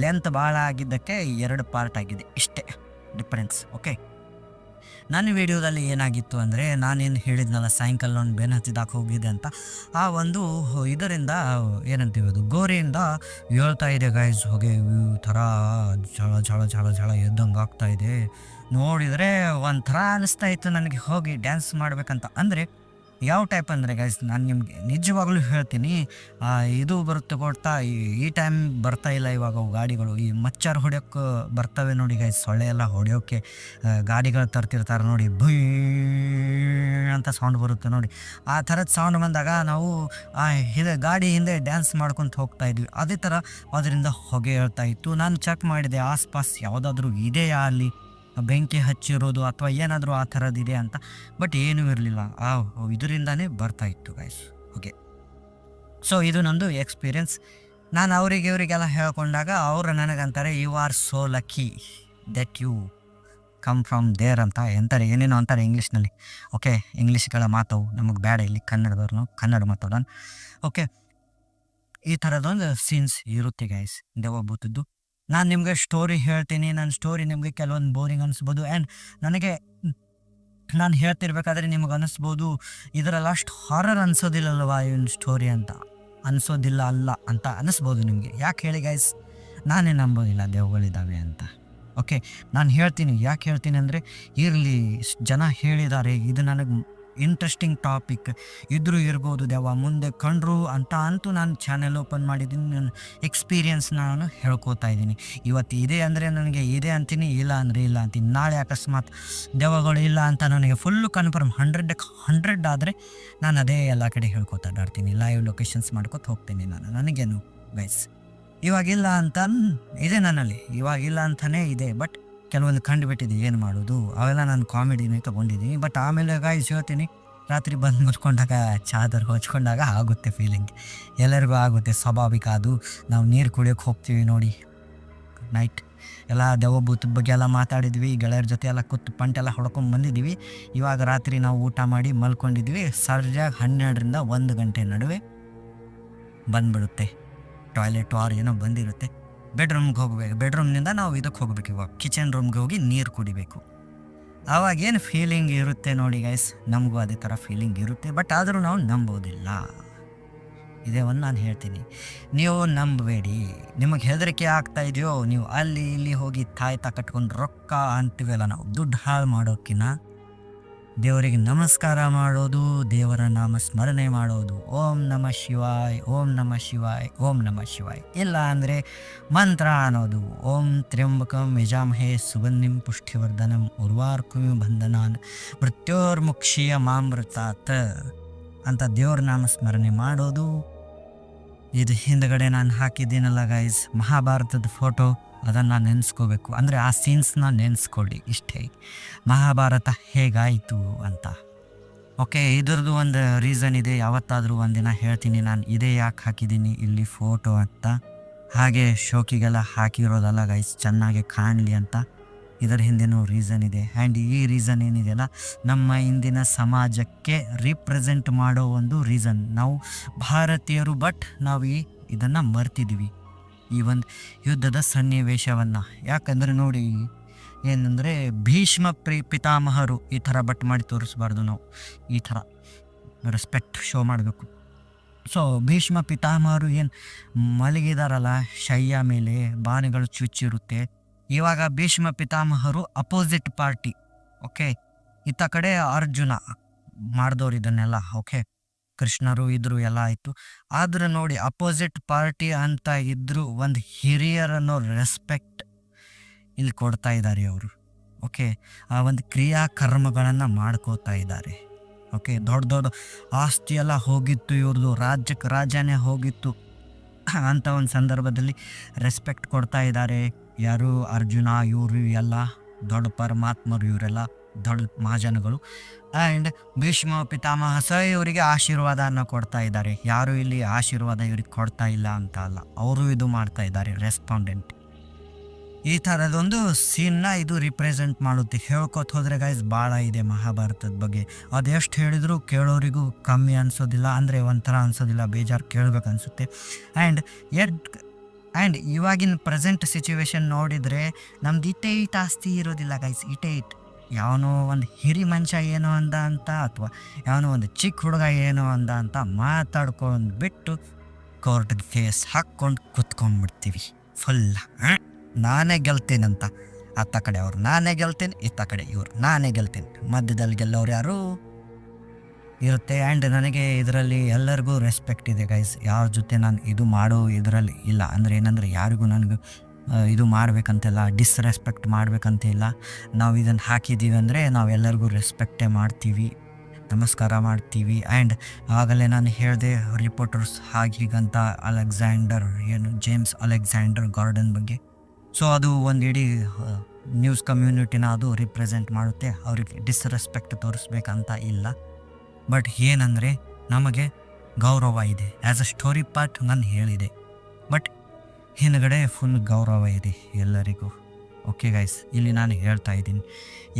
ಲೆಂತ್ ಭಾಳ ಆಗಿದ್ದಕ್ಕೆ 2 ಪಾರ್ಟ್ ಆಗಿದೆ, ಇಷ್ಟೇ ಡಿಫ್ರೆನ್ಸ್. ಓಕೆ, ನನ್ನ ವೀಡಿಯೋದಲ್ಲಿ ಏನಾಗಿತ್ತು ಅಂದರೆ, ನಾನೇನು ಹೇಳಿದ್ನಲ್ಲ ಸಾಯಂಕಾಲ ಒಂದು ಬೆನ್ನು ಹತ್ತಿದಾಕೆ ಹೋಗಿದ್ದೆ ಅಂತ, ಆ ಒಂದು ಇದರಿಂದ ಏನಂತೀವಿ ಅದು ಗೋರಿಯಿಂದ ಹೇಳ್ತಾ ಇದೆ ಗೈಸ್, ಹೊಗೆ ಥರ ಝಳ ಎದ್ದಂಗೆ ಆಗ್ತಾಯಿದೆ. ನೋಡಿದರೆ ಒಂಥರ ಅನ್ನಿಸ್ತಾ ಇತ್ತು ನನಗೆ ಹೋಗಿ ಡ್ಯಾನ್ಸ್ ಮಾಡಬೇಕಂತ. ಅಂದರೆ ಯಾವ ಟೈಪ್ ಅಂದರೆ ಗೈಸ್, ನಾನು ನಿಮಗೆ ನಿಜವಾಗ್ಲೂ ಹೇಳ್ತೀನಿ, ಇದು ಬರುತ್ತೆ ಕೊಡ್ತಾ ಈ ಟೈಮ್ ಬರ್ತಾ ಇಲ್ಲ ಇವಾಗ ಗಾಡಿಗಳು. ಈ ಮಚ್ಚರ್ ಹೊಡೆಯೋಕ್ಕೆ ಬರ್ತವೆ ನೋಡಿ ಗೈಸ್, ಸೊಳ್ಳೆ ಎಲ್ಲ ಹೊಡೆಯೋಕ್ಕೆ ಗಾಡಿಗಳು ತರ್ತಿರ್ತಾರೆ ನೋಡಿ, ಭುಯ್ ಅಂತ ಸೌಂಡ್ ಬರುತ್ತೆ ನೋಡಿ. ಆ ಥರದ ಸೌಂಡ್ ಬಂದಾಗ ನಾವು ಗಾಡಿ ಹಿಂದೆ ಡ್ಯಾನ್ಸ್ ಮಾಡ್ಕೊತ ಹೋಗ್ತಾ ಇದ್ವಿ. ಅದೇ ಥರ ಅದರಿಂದ ಹೊಗೆ ಹೇಳ್ತಾ ಇತ್ತು. ನಾನು ಚೆಕ್ ಮಾಡಿದೆ ಆಸ್ಪಾಸ್ ಯಾವುದಾದ್ರೂ ಇದೆಯಾ ಅಲ್ಲಿ ಬೆಂಕಿ ಹಚ್ಚಿರೋದು ಅಥವಾ ಏನಾದರೂ ಆ ಥರದ್ದಿದೆ ಅಂತ, ಬಟ್ ಏನೂ ಇರಲಿಲ್ಲ. ಇದರಿಂದಾನೇ ಬರ್ತಾಯಿತ್ತು ಗೈಸ್ ಓಕೆ. ಸೊ ಇದು ನಂದು ಎಕ್ಸ್ಪೀರಿಯನ್ಸ್. ನಾನು ಇವರಿಗೆಲ್ಲ ಹೇಳ್ಕೊಂಡಾಗ ಅವರು ನನಗಂತಾರೆ, you are so lucky that you come from there ಅಂತ ಏನೇನೋ ಅಂತಾರೆ ಇಂಗ್ಲೀಷ್ನಲ್ಲಿ. ಓಕೆ, ಇಂಗ್ಲೀಷ್ಗಳ ಮಾತವು ನಮಗೆ ಬೇಡ, ಇಲ್ಲಿ ಕನ್ನಡದವ್ರು ಕನ್ನಡ ಮಾತಾಡೋಣ. ಓಕೆ, ಈ ಥರದೊಂದು ಸೀನ್ಸ್ ಇರುತ್ತೆ ಗೈಸ್ ದೆವ್ವಭೂತದ್ದು. ನಾನು ನಿಮಗೆ ಸ್ಟೋರಿ ಹೇಳ್ತೀನಿ. ನನ್ನ ಸ್ಟೋರಿ ನಿಮಗೆ ಕೆಲವೊಂದು ಬೋರಿಂಗ್ ಅನಿಸ್ಬೋದು. ಆ್ಯಂಡ್ ನನಗೆ ನಾನು ಹೇಳ್ತಿರ್ಬೇಕಾದ್ರೆ ನಿಮಗೆ ಅನ್ನಿಸ್ಬೋದು ಇದರಲ್ಲಿ ಅಷ್ಟು ಹಾರರ್ ಅನ್ಸೋದಿಲ್ಲಲ್ವಾ ಇವನ್ ಸ್ಟೋರಿ ಅಂತ. ಅನಿಸೋದಿಲ್ಲ ಅಲ್ಲ ಅಂತ ಅನ್ನಿಸ್ಬೋದು ನಿಮಗೆ. ಯಾಕೆ ಹೇಳಿ ಗೈಸ್, ನಾನೇ ನಂಬೋದಿಲ್ಲ ದೆವ್ವಗಳಿದ್ದಾವೆ ಅಂತ. ಓಕೆ, ನಾನು ಹೇಳ್ತೀನಿ. ಯಾಕೆ ಹೇಳ್ತೀನಿ ಅಂದರೆ, ಇರಲಿ ಜನ ಹೇಳಿದ್ದಾರೆ, ಇದು ನನಗೆ ಇಂಟ್ರೆಸ್ಟಿಂಗ್ ಟಾಪಿಕ್ ಇದ್ರೂ ಇರ್ಬೋದು ದೆವ್ವ ಮುಂದೆ ಕಂಡ್ರು ಅಂತ ಅಂತೂ ನಾನು ಚಾನೆಲ್ ಓಪನ್ ಮಾಡಿದ್ದೀನಿ. ನನ್ನ ಎಕ್ಸ್ಪೀರಿಯನ್ಸ್ ನಾನು ಹೇಳ್ಕೊತಾ ಇದ್ದೀನಿ. ಇವತ್ತು ಇದೆ ಅಂದರೆ ನನಗೆ ಇದೆ ಅಂತೀನಿ, ಇಲ್ಲ ಅಂದರೆ ಇಲ್ಲ ಅಂತೀನಿ. ನಾಳೆ ಅಕಸ್ಮಾತ್ ದೆವ್ವಗಳು ಇಲ್ಲ ಅಂತ ನನಗೆ ಫುಲ್ಲು ಕನ್ಫರ್ಮ್ 100 ಆದರೆ ನಾನು ಅದೇ ಎಲ್ಲ ಕಡೆ ಹೇಳ್ಕೊತಾ ಅಡ್ಡಾಡ್ತೀನಿ, ಲೈವ್ ಲೊಕೇಶನ್ಸ್ ಮಾಡ್ಕೊತ ಹೋಗ್ತೀನಿ ನನಗೇನು ಗೈಸ್. ಇವಾಗಿಲ್ಲ ಅಂತ ಇದೆ ನನ್ನಲ್ಲಿ, ಇವಾಗಿಲ್ಲ ಅಂತಲೇ ಇದೆ. ಬಟ್ ಕೆಲವೊಂದು ಕಂಡುಬಿಟ್ಟಿದೆ, ಏನು ಮಾಡೋದು, ಅವೆಲ್ಲ ನಾನು ಕಾಮಿಡಿನೇ ತೊಗೊಂಡಿದ್ದೀನಿ. ಬಟ್ ಆಮೇಲೆ ಗೈಸ್ ಹೇಳ್ತೀನಿ, ರಾತ್ರಿ ಬಂದು ಮುಚ್ಕೊಂಡಾಗ ಚಾದರ್ ಹೊಚ್ಕೊಂಡಾಗ ಆಗುತ್ತೆ ಫೀಲಿಂಗ್, ಎಲ್ಲರಿಗೂ ಆಗುತ್ತೆ, ಸ್ವಾಭಾವಿಕ ಅದು. ನಾವು ನೀರು ಕುಡಿಯೋಕ್ಕೆ ಹೋಗ್ತೀವಿ ನೋಡಿ ನೈಟ್ ಎಲ್ಲ ದೆವ್ವ ಭೂತದ ಬಗ್ಗೆ ಎಲ್ಲ ಮಾತಾಡಿದ್ವಿ, ಗೆಳೆಯರ ಜೊತೆ ಎಲ್ಲ ಕೂತು ಪಂಟೆಲ್ಲ ಹೊಡ್ಕೊಂಡು ಬಂದಿದ್ದೀವಿ. ಇವಾಗ ರಾತ್ರಿ ನಾವು ಊಟ ಮಾಡಿ ಮಲ್ಕೊಂಡಿದ್ವಿ, ಸರ್ಜಾಗಿ 12ರಿಂದ 1 ಗಂಟೆ ನಡುವೆ ಬಂದುಬಿಡುತ್ತೆ ಟಾಯ್ಲೆಟ್ ಆರ್ ಏನೋ ಬಂದಿರುತ್ತೆ. ಬೆಡ್ರೂಮ್ಗೆ ಹೋಗ್ಬೇಕು, ಬೆಡ್ರೂಮ್ನಿಂದ ನಾವು ಇದಕ್ಕೆ ಹೋಗ್ಬೇಕು, ಇವಾಗ ಕಿಚನ್ ರೂಮ್ಗೆ ಹೋಗಿ ನೀರು ಕುಡಿಬೇಕು. ಆವಾಗೇನು ಫೀಲಿಂಗ್ ಇರುತ್ತೆ ನೋಡಿ ಗೈಸ್, ನಮಗೂ ಅದೇ ಥರ ಫೀಲಿಂಗ್ ಇರುತ್ತೆ. ಬಟ್ ಆದರೂ ನಾವು ನಂಬೋದಿಲ್ಲ. ಇದೇ ಒಂದು ನಾನು ಹೇಳ್ತೀನಿ, ನೀವು ನಂಬಬೇಡಿ. ನಿಮಗೆ ಹೆದರಿಕೆ ಆಗ್ತಾ ಇದೆಯೋ, ನೀವು ಅಲ್ಲಿ ಇಲ್ಲಿ ಹೋಗಿ ತಾಯ್ತಾ ಕಟ್ಕೊಂಡು ರೊಕ್ಕ ಅಂತೀವಲ್ಲ ನಾವು, ದುಡ್ಡು ಹಾಳು ಮಾಡೋಕ್ಕಿಂತ ದೇವರಿಗೆ ನಮಸ್ಕಾರ ಮಾಡೋದು, ದೇವರ ನಾಮ ಸ್ಮರಣೆ ಮಾಡೋದು, ಓಂ ನಮ ಶಿವಾಯ್, ಓಂ ನಮ ಶಿವಾಯ್, ಓಂ ನಮ ಶಿವಾಯ್. ಇಲ್ಲ ಅಂದರೆ ಮಂತ್ರ ಅನ್ನೋದು, ಓಂ ತ್ರ್ಯಂಬಕಂ ಯಜಾಮಹೇ ಸುಗಂಧಿಂ ಪುಷ್ಟಿವರ್ಧನಂ ಉರ್ವಾರ್ಕುಮಿ ಬಂಧನಾನ್ ಮೃತ್ಯೋರ್ಮುಕ್ಷೀಯ ಮಾಮೃತಾತ್ ಅಂತ ದೇವ್ರ ನಾಮ ಸ್ಮರಣೆ ಮಾಡೋದು. ಇದು ಹಿಂದ್ಗಡೆ ನಾನು ಹಾಕಿದ್ದೀನಲ್ಲ ಗೈಸ್, ಮಹಾಭಾರತದ ಫೋಟೋ, ಅದನ್ನು ನೆನೆಸ್ಕೋಬೇಕು. ಅಂದರೆ ಆ ಸೀನ್ಸ್ನ ನೆನೆಸ್ಕೊಳ್ಳಿ, ಇಷ್ಟೇ ಮಹಾಭಾರತ ಹೇಗಾಯಿತು ಅಂತ. ಓಕೆ, ಇದ್ರದ್ದು ಒಂದು ರೀಸನ್ ಇದೆ, ಯಾವತ್ತಾದರೂ ಒಂದಿನ ಹೇಳ್ತೀನಿ ನಾನು ಇದೇ ಯಾಕೆ ಹಾಕಿದ್ದೀನಿ ಇಲ್ಲಿ ಫೋಟೋ ಅಂತ. ಹಾಗೆ ಶೋಕಿಗೆಲ್ಲ ಹಾಕಿರೋದಲ್ಲ ಗೈಸ್, ಚೆನ್ನಾಗಿ ಕಾಣಲಿ ಅಂತ. ಇದರ ಹಿಂದೆನೂ ರೀಸನ್ ಇದೆ. ಆ್ಯಂಡ್ ಈ ರೀಸನ್ ಏನಿದೆಯಲ್ಲ, ನಮ್ಮ ಇಂದಿನ ಸಮಾಜಕ್ಕೆ ರಿಪ್ರೆಸೆಂಟ್ ಮಾಡೋ ಒಂದು ರೀಸನ್. ನಾವು ಭಾರತೀಯರು, ಬಟ್ ನಾವು ಇದನ್ನು ಮರ್ತಿದ್ದೀವಿ, ಈ ಒಂದು ಯುದ್ಧದ ಸನ್ನಿವೇಶವನ್ನು. ಯಾಕಂದರೆ ನೋಡಿ, ಏನಂದರೆ ಭೀಷ್ಮ ಪಿತಾಮಹರು ಈ ಥರ ಬಟ್ ಮಾಡಿ ತೋರಿಸ್ಬಾರ್ದು, ನಾವು ಈ ಥರ ರೆಸ್ಪೆಕ್ಟ್ ಶೋ ಮಾಡಬೇಕು. ಸೊ ಭೀಷ್ಮ ಪಿತಾಮಹರು ಏನು ಮಲಗಿದಾರಲ್ಲ ಶಯ್ಯ ಮೇಲೆ, ಬಾಣಗಳು ಚುಚ್ಚಿರುತ್ತೆ. ಇವಾಗ ಭೀಷ್ಮ ಪಿತಾಮಹರು ಅಪೋಸಿಟ್ ಪಾರ್ಟಿ. ಓಕೆ, ಇತ್ತ ಕಡೆ ಅರ್ಜುನ ಮಾಡಿದವ್ರು ಇದನ್ನೆಲ್ಲ. ಓಕೆ, ಕೃಷ್ಣರು ಇದ್ರು ಎಲ್ಲ ಆಯಿತು. ಆದ್ರೆ ನೋಡಿ, ಅಪೋಸಿಟ್ ಪಾರ್ಟಿ ಅಂತ ಇದ್ದರೂ ಒಂದು ಹಿರಿಯರನ್ನೋ ರೆಸ್ಪೆಕ್ಟ್ ಇಲ್ಲಿ ಕೊಡ್ತಾ ಇದ್ದಾರೆ ಅವರು. ಓಕೆ, ಆ ಒಂದು ಕ್ರಿಯಾ ಕರ್ಮಗಳನ್ನು ಮಾಡ್ಕೋತಾ ಇದ್ದಾರೆ. ಓಕೆ, ದೊಡ್ಡ ದೊಡ್ಡ ಆಸ್ತಿ ಎಲ್ಲ ಹೋಗಿತ್ತು ಇವ್ರದ್ದು, ರಾಜ್ಯಕ್ಕೆ ರಾಜ್ಯನೇ ಹೋಗಿತ್ತು ಅಂತ ಒಂದು ಸಂದರ್ಭದಲ್ಲಿ ರೆಸ್ಪೆಕ್ಟ್ ಕೊಡ್ತಾ ಇದ್ದಾರೆ. ಯಾರು ಅರ್ಜುನ, ಇವರು ಎಲ್ಲ ದೊಡ್ಡ ಪರಮಾತ್ಮರು, ಇವರೆಲ್ಲ ದೊಡ್ಡ ಮಹಾಜನಗಳು. ಆ್ಯಂಡ್ ಭೀಷ್ಮ ಪಿತಾಮಹ ಇವರಿಗೆ ಆಶೀರ್ವಾದನ ಕೊಡ್ತಾ ಇದ್ದಾರೆ. ಯಾರು ಇಲ್ಲಿ ಆಶೀರ್ವಾದ ಇವ್ರಿಗೆ ಕೊಡ್ತಾ ಇಲ್ಲ ಅಂತ ಅಲ್ಲ, ಅವರು ಇದು ಮಾಡ್ತಾ ಇದ್ದಾರೆ, ರೆಸ್ಪಾಂಡೆಂಟ್. ಈ ಥರದೊಂದು ಸೀನ್ನ ಇದು ರಿಪ್ರೆಸೆಂಟ್ ಮಾಡುತ್ತೆ. ಹೇಳ್ಕೊತ ಹೋದರೆ ಗೈಸ್ ಭಾಳ ಇದೆ ಮಹಾಭಾರತದ ಬಗ್ಗೆ. ಅದೆಷ್ಟು ಹೇಳಿದರೂ ಕೇಳೋರಿಗೂ ಕಮ್ಮಿ ಅನಿಸೋದಿಲ್ಲ, ಅಂದರೆ ಒಂಥರ ಅನಿಸೋದಿಲ್ಲ, ಬೇಜಾರು ಕೇಳಬೇಕು ಅನಿಸುತ್ತೆ. ಆ್ಯಂಡ್ ಇವಾಗಿನ ಪ್ರೆಸೆಂಟ್ ಸಿಚುವೇಶನ್ ನೋಡಿದರೆ ನಮ್ದು ಇಟೇ ಆಸ್ತಿ ಇರೋದಿಲ್ಲ ಗೈಸ್, ಇಟೇ ಯಾವನೋ ಒಂದು ಹಿರಿ ಮನುಷ್ಯ ಏನೋ ಅಂದ ಅಂತ, ಅಥವಾ ಯಾವನೋ ಒಂದು ಚಿಕ್ಕ ಹುಡುಗ ಏನೋ ಅಂದ ಅಂತ ಮಾತಾಡ್ಕೊಂಡು ಬಿಟ್ಟು ಕೋರ್ಟ್ಗೆ ಕೇಸ್ ಹಾಕ್ಕೊಂಡು ಕುತ್ಕೊಂಡ್ಬಿಡ್ತೀವಿ ಫುಲ್. ನಾನೇ ಗೆಲ್ತೇನಂತ, ಅತ್ತ ಕಡೆ ಅವ್ರು ನಾನೇ ಗೆಲ್ತೇನೆ, ಇತ್ತ ಕಡೆ ಇವ್ರು ನಾನೇ ಗೆಲ್ತೇನೆ, ಮಧ್ಯದಲ್ಲಿ ಗೆಲ್ಲೋರು ಯಾರು ಇರುತ್ತೆ. ಆ್ಯಂಡ್ ನನಗೆ ಇದರಲ್ಲಿ ಎಲ್ಲರಿಗೂ ರೆಸ್ಪೆಕ್ಟ್ ಇದೆ ಗೈಸ್. ಯಾರ ಜೊತೆ ನಾನು ಇದು ಮಾಡೋ ಇದರಲ್ಲಿ ಇಲ್ಲ. ಅಂದರೆ ಏನಂದರೆ ಯಾರಿಗೂ ನನಗೂ ಇದು ಮಾಡಬೇಕಂತೆಲ್ಲ, ಡಿಸ್ರೆಸ್ಪೆಕ್ಟ್ ಮಾಡಬೇಕಂತ ಇಲ್ಲ. ನಾವು ಇದನ್ನು ಹಾಕಿದ್ದೀವಿ ಅಂದರೆ ನಾವೆಲ್ಲರಿಗೂ ರೆಸ್ಪೆಕ್ಟೇ ಮಾಡ್ತೀವಿ, ನಮಸ್ಕಾರ ಮಾಡ್ತೀವಿ. ಆ್ಯಂಡ್ ಆಗಲೇ ನಾನು ಹೇಳಿದೆ ರಿಪೋರ್ಟರ್ಸ್ ಹೀಗಂತ ಅಲೆಕ್ಸಾಂಡರ್, ಜೇಮ್ಸ್ ಅಲೆಕ್ಸಾಂಡರ್ ಗಾರ್ಡನ್ ಬಗ್ಗೆ. ಸೊ ಅದು ಒಂದು ಇಡೀ ನ್ಯೂಸ್ ಕಮ್ಯುನಿಟಿನ ಅದು ರಿಪ್ರೆಸೆಂಟ್ ಮಾಡುತ್ತೆ. ಅವ್ರಿಗೆ ಡಿಸ್ರೆಸ್ಪೆಕ್ಟ್ ತೋರಿಸ್ಬೇಕಂತ ಇಲ್ಲ. ಬಟ್ ಏನಂದರೆ ನಮಗೆ ಗೌರವ ಇದೆ. ಆ್ಯಸ್ ಅ ಸ್ಟೋರಿ ಪಾರ್ಟ್ ನಾನು ಹೇಳಿದೆ, ಬಟ್ ಹಿಂದ್ಗಡೆ ಫುಲ್ ಗೌರವ ಇದೆ ಎಲ್ಲರಿಗೂ. ಓಕೆ ಗೈಸ್, ಇಲ್ಲಿ ನಾನು ಹೇಳ್ತಾ ಇದ್ದೀನಿ,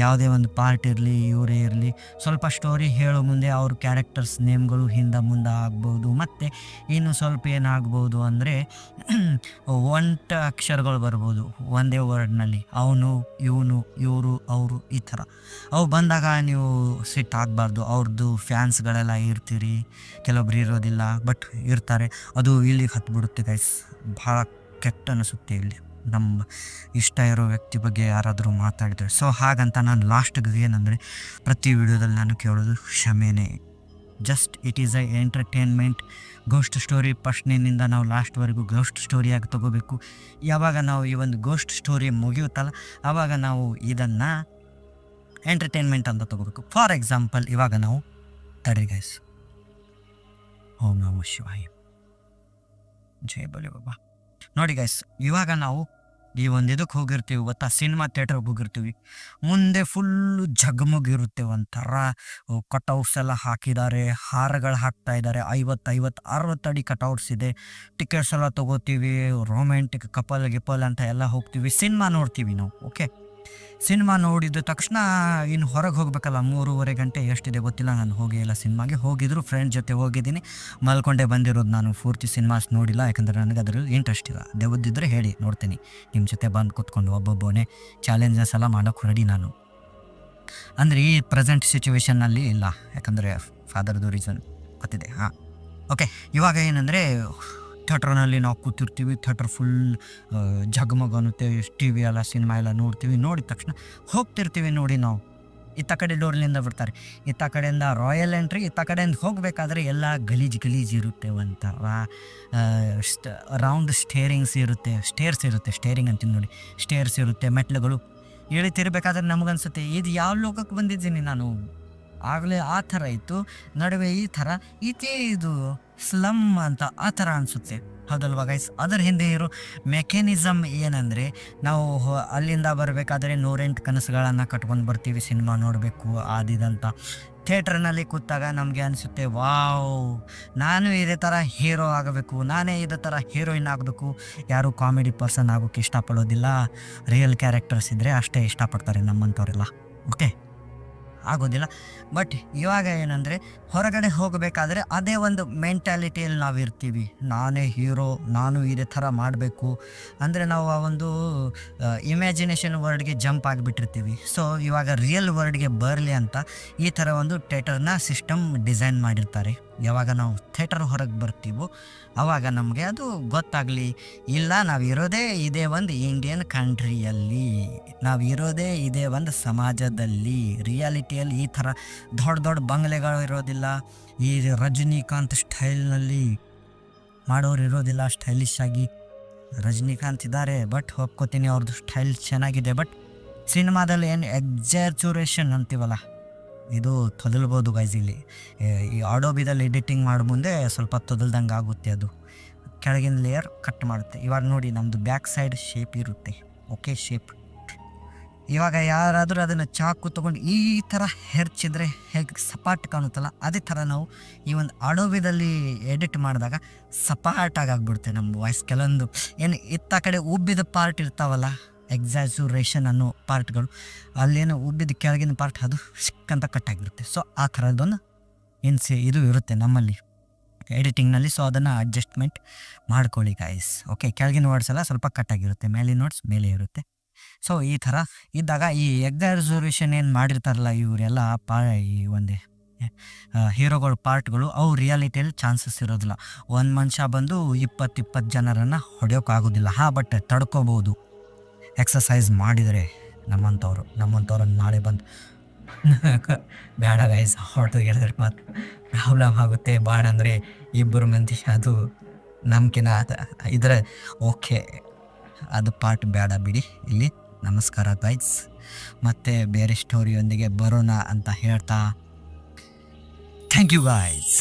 ಯಾವುದೇ ಒಂದು ಪಾರ್ಟ್ ಇರಲಿ ಇವರೇ ಇರಲಿ, ಸ್ವಲ್ಪ ಸ್ಟೋರಿ ಹೇಳೋ ಮುಂದೆ ಅವ್ರ ಕ್ಯಾರೆಕ್ಟರ್ಸ್ ನೇಮ್ಗಳು ಹಿಂದೆ ಮುಂದೆ ಆಗ್ಬೋದು. ಮತ್ತು ಇನ್ನು ಸ್ವಲ್ಪ ಏನಾಗ್ಬೋದು ಅಂದರೆ ಒಂಟ ಅಕ್ಷರಗಳು ಬರ್ಬೋದು ಒಂದೇ ವರ್ಡ್ನಲ್ಲಿ, ಅವನು, ಇವನು, ಇವರು, ಅವರು, ಈ ಥರ ಅವು ಬಂದಾಗ ನೀವು ಸಿಟ್ಟಾಗಬಾರ್ದು. ಅವ್ರದ್ದು ಫ್ಯಾನ್ಸ್ಗಳೆಲ್ಲ ಇರ್ತೀರಿ, ಕೆಲವೊಬ್ರು ಇರೋದಿಲ್ಲ, ಬಟ್ ಇರ್ತಾರೆ. ಅದು ಇಲ್ಲಿಗೆ ಹತ್ಬಿಡುತ್ತೆ ಗೈಸ್, ಭಾಳ ಕೆಟ್ಟ ಅನಿಸುತ್ತೆ ಇಲ್ಲಿ ನಮ್ಮ ಇಷ್ಟ ಇರೋ ವ್ಯಕ್ತಿ ಬಗ್ಗೆ ಯಾರಾದರೂ ಮಾತಾಡಿದರೆ. ಸೊ ಹಾಗಂತ ನಾನು ಲಾಸ್ಟಿಗೆ ಏನಂದರೆ, ಪ್ರತಿ ವಿಡಿಯೋದಲ್ಲಿ ನಾನು ಕೇಳೋದು ಕ್ಷಮೆನೇ. Just it is a entertainment. Ghost story ಫಸ್ಟ್ನಿಂದ ನಾವು ಲಾಸ್ಟ್ವರೆಗೂ ಗೋಸ್ಟ್ ಸ್ಟೋರಿಯಾಗಿ ತೊಗೋಬೇಕು. ಯಾವಾಗ ನಾವು ಈ ಒಂದು ಗೋಸ್ಟ್ ಸ್ಟೋರಿ ಮುಗಿಯುತ್ತಲ್ಲ, ಆವಾಗ ನಾವು ಇದನ್ನು ಎಂಟರ್ಟೈನ್ಮೆಂಟ್ ಅಂತ ತೊಗೋಬೇಕು. ಫಾರ್ ಎಕ್ಸಾಂಪಲ್, ಇವಾಗ ನಾವು ತಡಿ ಗೈಸ್, ಓಂ ನಮಃ ಶಿವಾಯ, ಜೈ ಬಲಿ ಬಾಬಾ. ನೋಡಿ ಗೈಸ್, ಇವಾಗ ನಾವು ಈ ಒಂದು ಇದಕ್ಕೆ ಹೋಗಿರ್ತೀವಿ ಗೊತ್ತಾ, ಸಿನಿಮಾ ಥಿಯೇಟ್ರಿಗೆ ಹೋಗಿರ್ತೀವಿ. ಮುಂದೆ ಫುಲ್ಲು ಜಗಮಗಿರುತ್ತೆ, ಒಂಥರ ಕಟೌಟ್ಸ್ ಎಲ್ಲ ಹಾಕಿದ್ದಾರೆ, ಹಾರಗಳು ಹಾಕ್ತಾ ಇದ್ದಾರೆ. 50-60 ಅಡಿ ಕಟೌಟ್ಸ್ ಇದೆ. ಟಿಕೆಟ್ಸ್ ಎಲ್ಲ ತೊಗೋತೀವಿ, ರೊಮ್ಯಾಂಟಿಕ್ ಕಪಲ್ ಗಿಪಲ್ ಅಂತ ಎಲ್ಲ ಹೋಗ್ತೀವಿ, ಸಿನಿಮಾ ನೋಡ್ತೀವಿ ನಾವು. ಓಕೆ, ಸಿನಿಮಾ ನೋಡಿದ ತಕ್ಷಣ ಇನ್ನು ಹೊರಗೆ ಹೋಗ್ಬೇಕಲ್ಲ, 3:30 ಗಂಟೆ ಎಷ್ಟಿದೆ ಗೊತ್ತಿಲ್ಲ, ನಾನು ಹೋಗಿ ಎಲ್ಲ ಸಿನಿಮಾಗೆ ಹೋಗಿದ್ರು, ಫ್ರೆಂಡ್ ಜೊತೆ ಹೋಗಿದ್ದೀನಿ, ಮಲ್ಕೊಂಡೇ ಬಂದಿರೋದು. ನಾನು ಪೂರ್ತಿ ಸಿನಿಮಾಸ್ ನೋಡಿಲ್ಲ, ಯಾಕಂದರೆ ನನಗೆ ಅದರಲ್ಲಿ ಇಂಟ್ರೆಸ್ಟ್ ಇಲ್ಲ. ದೇವದ್ದಿದ್ರೆ ಹೇಳಿ ನೋಡ್ತೀನಿ, ನಿಮ್ಮ ಜೊತೆ ಬಂದು ಕೂತ್ಕೊಂಡು ಒಬ್ಬೊಬ್ಬನೇ ಚಾಲೆಂಜಸ್ ಎಲ್ಲ ಮಾಡೋಕ್ಕೆ ರೆಡಿ ನಾನು. ಅಂದರೆ ಈ ಪ್ರೆಸೆಂಟ್ ಸಿಚುವೇಷನ್ನಲ್ಲಿ ಇಲ್ಲ, ಯಾಕಂದರೆ ಫಾದರ್ದು ರೀಸನ್ ಗೊತ್ತಿದೆ. ಹಾಂ, ಓಕೆ. ಇವಾಗ ಏನಂದರೆ, ಥಿಯೇಟ್ರ್ನಲ್ಲಿ ನಾವು ಕೂತಿರ್ತೀವಿ, ಥಿಯೇಟ್ರ್ ಫುಲ್ ಜಗಮಗ ಅನ್ನುತ್ತೆ, ಟಿ ವಿ ಎಲ್ಲ ಸಿನಿಮಾ ಎಲ್ಲ ನೋಡ್ತೀವಿ. ನೋಡಿದ ತಕ್ಷಣ ಹೋಗ್ತಿರ್ತೀವಿ ನೋಡಿ, ನಾವು ಇತ್ತ ಕಡೆ ಡೋರ್ಲಿಂದ ಬಿಡ್ತಾರೆ, ಇತ್ತ ಕಡೆಯಿಂದ ರಾಯಲ್ ಎಂಟ್ರಿ, ಇತ್ತ ಕಡೆಯಿಂದ ಹೋಗಬೇಕಾದ್ರೆ ಎಲ್ಲ ಗಲೀಜು ಇರುತ್ತೆ. ಒಂಥರ ರೌಂಡ್ ಸ್ಟೇರ್ಸ್ ಇರುತ್ತೆ, ಸ್ಟೇರಿಂಗ್ ಅಂತೀನಿ ನೋಡಿ, ಸ್ಟೇರ್ಸ್ ಇರುತ್ತೆ, ಮೆಟ್ಲುಗಳು. ಇಳಿತಿರ್ಬೇಕಾದ್ರೆ ನಮಗನ್ಸುತ್ತೆ ಇದು ಯಾವ ಲೋಕಕ್ಕೆ ಬಂದಿದ್ದೀನಿ ನಾನು, ಆಗಲೇ ಆ ಥರ ಇತ್ತು, ನಡುವೆ ಈ ಥರ ಇದೇ, ಇದು ಸ್ಲಮ್ ಅಂತ ಆ ಥರ ಅನಿಸುತ್ತೆ, ಹೌದಲ್ವಾ ಗೈಸ್? ಅದರ ಹಿಂದೆ ಇರೋ ಮೆಕ್ಯಾನಿಸಮ್ ಏನಂದರೆ, ನಾವು ಅಲ್ಲಿಂದ ಬರಬೇಕಾದ್ರೆ 108 ಕನಸುಗಳನ್ನು ಕಟ್ಕೊಂಡು ಬರ್ತೀವಿ, ಸಿನಿಮಾ ನೋಡಬೇಕು ಆದಿದಂತ. ಥಿಯೇಟ್ರ್ನಲ್ಲಿ ಕೂತಾಗ ನಮಗೆ ಅನಿಸುತ್ತೆ, ವಾವ್, ನಾನು ಇದೇ ಥರ ಹೀರೋ ಆಗಬೇಕು, ನಾನೇ ಇದೇ ಥರ ಹೀರೋಯಿನ್ ಆಗಬೇಕು. ಯಾರು ಕಾಮಿಡಿ ಪರ್ಸನ್ ಆಗೋಕ್ಕೆ ಇಷ್ಟಪಡೋದಿಲ್ಲ, ರಿಯಲ್ ಕ್ಯಾರೆಕ್ಟರ್ಸ್ ಇದ್ದರೆ ಅಷ್ಟೇ ಇಷ್ಟಪಡ್ತಾರೆ ನಮ್ಮಂಥವರೆಲ್ಲ. ಓಕೆ, ಆಗೋದಿಲ್ಲ. ಬಟ್ ಇವಾಗ ಏನಂದರೆ, ಹೊರಗಡೆ ಹೋಗಬೇಕಾದ್ರೆ ಅದೇ ಒಂದು ಮೆಂಟ್ಯಾಲಿಟಿಯಲ್ಲಿ ನಾವು ಇರ್ತೀವಿ, ನಾನೇ ಹೀರೋ, ನಾನು ಇದೇ ಥರ ಮಾಡಬೇಕು ಅಂದರೆ ನಾವು ಆ ಒಂದು ಇಮ್ಯಾಜಿನೇಷನ್ ವರ್ಡ್ಗೆ ಜಂಪ್ ಆಗಿಬಿಟ್ಟಿರ್ತೀವಿ. ಸೊ ಇವಾಗ ರಿಯಲ್ ವರ್ಡ್ಗೆ ಬರಲಿ ಅಂತ ಈ ಥರ ಒಂದು ಥಿಯೇಟರ್ನ ಸಿಸ್ಟಮ್ ಡಿಸೈನ್ ಮಾಡಿರ್ತಾರೆ. ಯಾವಾಗ ನಾವು ಥಿಯೇಟರ್ ಹೊರಗೆ ಬರ್ತೀವೋ ಆವಾಗ ನಮಗೆ ಅದು ಗೊತ್ತಾಗಲಿ, ಇಲ್ಲ ನಾವಿರೋದೇ ಇದೇ ಒಂದು ಇಂಡಿಯನ್ ಕಂಟ್ರಿಯಲ್ಲಿ, ನಾವಿರೋದೇ ಇದೇ ಒಂದು ಸಮಾಜದಲ್ಲಿ. ರಿಯಾಲಿಟಿಯಲ್ಲಿ ಈ ಥರ ದೊಡ್ಡ ಬಂಗ್ಲೆಗಳು ಇರೋದಿಲ್ಲ, ಈ ರಜನಿಕಾಂತ್ ಸ್ಟೈಲ್ನಲ್ಲಿ ಮಾಡೋರು ಇರೋದಿಲ್ಲ. ಸ್ಟೈಲಿಶ್ ಆಗಿ ರಜನಿಕಾಂತ್ ಇದ್ದಾರೆ, ಬಟ್ ಒಪ್ಕೋತೀನಿ ಅವ್ರದ್ದು ಸ್ಟೈಲ್ ಚೆನ್ನಾಗಿದೆ. ಬಟ್ ಸಿನಿಮಾದಲ್ಲಿ ಏನು ಎಕ್ಸಾಚುರೇಷನ್ ಅಂತೀವಲ್ಲ, ಇದು ತೊದಲ್ಬೋದು ಗೈಸ್. ಇಲ್ಲಿ ಈ ಆಡೋಬಿದಲ್ಲಿ ಎಡಿಟಿಂಗ್ ಮಾಡೋ ಮುಂದೆ ಸ್ವಲ್ಪ ತೊದಲ್ದಂಗೆ ಆಗುತ್ತೆ, ಅದು ಕೆಳಗಿನ ಲೇಯರ್ ಕಟ್ ಮಾಡುತ್ತೆ. ಇವಾಗ ನೋಡಿ, ನಮ್ಮದು ಬ್ಯಾಕ್ ಸೈಡ್ ಶೇಪ್ ಇರುತ್ತೆ, ಓಕೆ, ಶೇಪ್. ಇವಾಗ ಯಾರಾದರೂ ಅದನ್ನು ಚಾಕು ತೊಗೊಂಡು ಈ ಥರ ಹೆರ್ಚಿದ್ರೆ ಹೇಗೆ ಸಪಾಟ್ ಕಾಣುತ್ತಲ್ಲ, ಅದೇ ಥರ ನಾವು ಈ ಒಂದು ಅಡೋಬಿದಲ್ಲಿ ಎಡಿಟ್ ಮಾಡಿದಾಗ ಸಪಾಟಾಗಿ ಆಗ್ಬಿಡುತ್ತೆ ನಮ್ಮ ವಾಯ್ಸ್. ಕೆಲವೊಂದು ಏನು ಇತ್ತ ಕಡೆ ಉಬ್ಬಿದ ಪಾರ್ಟ್ ಇರ್ತಾವಲ್ಲ, ಎಕ್ಸಾಜುರೇಷನ್ ಅನ್ನೋ ಪಾರ್ಟ್ಗಳು, ಅಲ್ಲೇನು ಉಬ್ಬಿದ ಕೆಳಗಿನ ಪಾರ್ಟ್ ಅದು ಸಿಕ್ಕಂತ ಕಟ್ಟಾಗಿರುತ್ತೆ. ಸೊ ಆ ಥರದ್ದೊಂದು ಇದು ಇರುತ್ತೆ ನಮ್ಮಲ್ಲಿ ಎಡಿಟಿಂಗ್ನಲ್ಲಿ. ಸೊ ಅದನ್ನು ಅಡ್ಜಸ್ಟ್ಮೆಂಟ್ ಮಾಡ್ಕೊಳ್ಳಿ ಗಾಯ್ಸ್. ಓಕೆ, ಕೆಳಗಿನ ವರ್ಡ್ಸ್ ಎಲ್ಲ ಸ್ವಲ್ಪ ಕಟ್ಟಾಗಿರುತ್ತೆ, ಮೇಲಿನ ವರ್ಡ್ಸ್ ಮೇಲೆ ಇರುತ್ತೆ. ಸೊ ಈ ಥರ ಇದ್ದಾಗ ಈ ಎಕ್ಸಾಜುರೇಷನ್ ಏನು ಮಾಡಿರ್ತಾರಲ್ಲ ಇವರೆಲ್ಲ ಈ ಒಂದೇ ಹೀರೋಗಳ ಪಾರ್ಟ್ಗಳು, ಅವು ರಿಯಾಲಿಟಿಯಲ್ಲಿ ಚಾನ್ಸಸ್ ಇರೋದಿಲ್ಲ. ಒಂದು ಮನುಷ್ಯ ಬಂದು 20 ಜನರನ್ನು ಹೊಡೆಯೋಕ್ಕಾಗೋದಿಲ್ಲ. ಬಟ್ ತಡ್ಕೋಬೋದು ಎಕ್ಸಸೈಸ್ ಮಾಡಿದರೆ. ನಮ್ಮಂಥವ್ರನ್ನು ನಾಳೆ ಬಂದು ಬೇಡ ಗೈಸ್, ಹೊರಟೋಗಿದ್ರೆ ಮಾತ್ರ ಪ್ರಾಬ್ಲಮ್ ಆಗುತ್ತೆ. ಬಾಡ ಅಂದರೆ 2 ಮಂದಿ, ಅದು ನಮ್ಕಿನ ಇದ್ರೆ ಓಕೆ, ಅದು ಪಾರ್ಟ್ ಬೇಡ ಬಿಡಿ. ಇಲ್ಲಿ ನಮಸ್ಕಾರ ಗೈಸ್, ಮತ್ತೆ ಬೇರೆ ಸ್ಟೋರಿಯೊಂದಿಗೆ ಬರೋಣ ಅಂತ ಹೇಳ್ತಾ ಥ್ಯಾಂಕ್ ಯು ಗೈಸ್.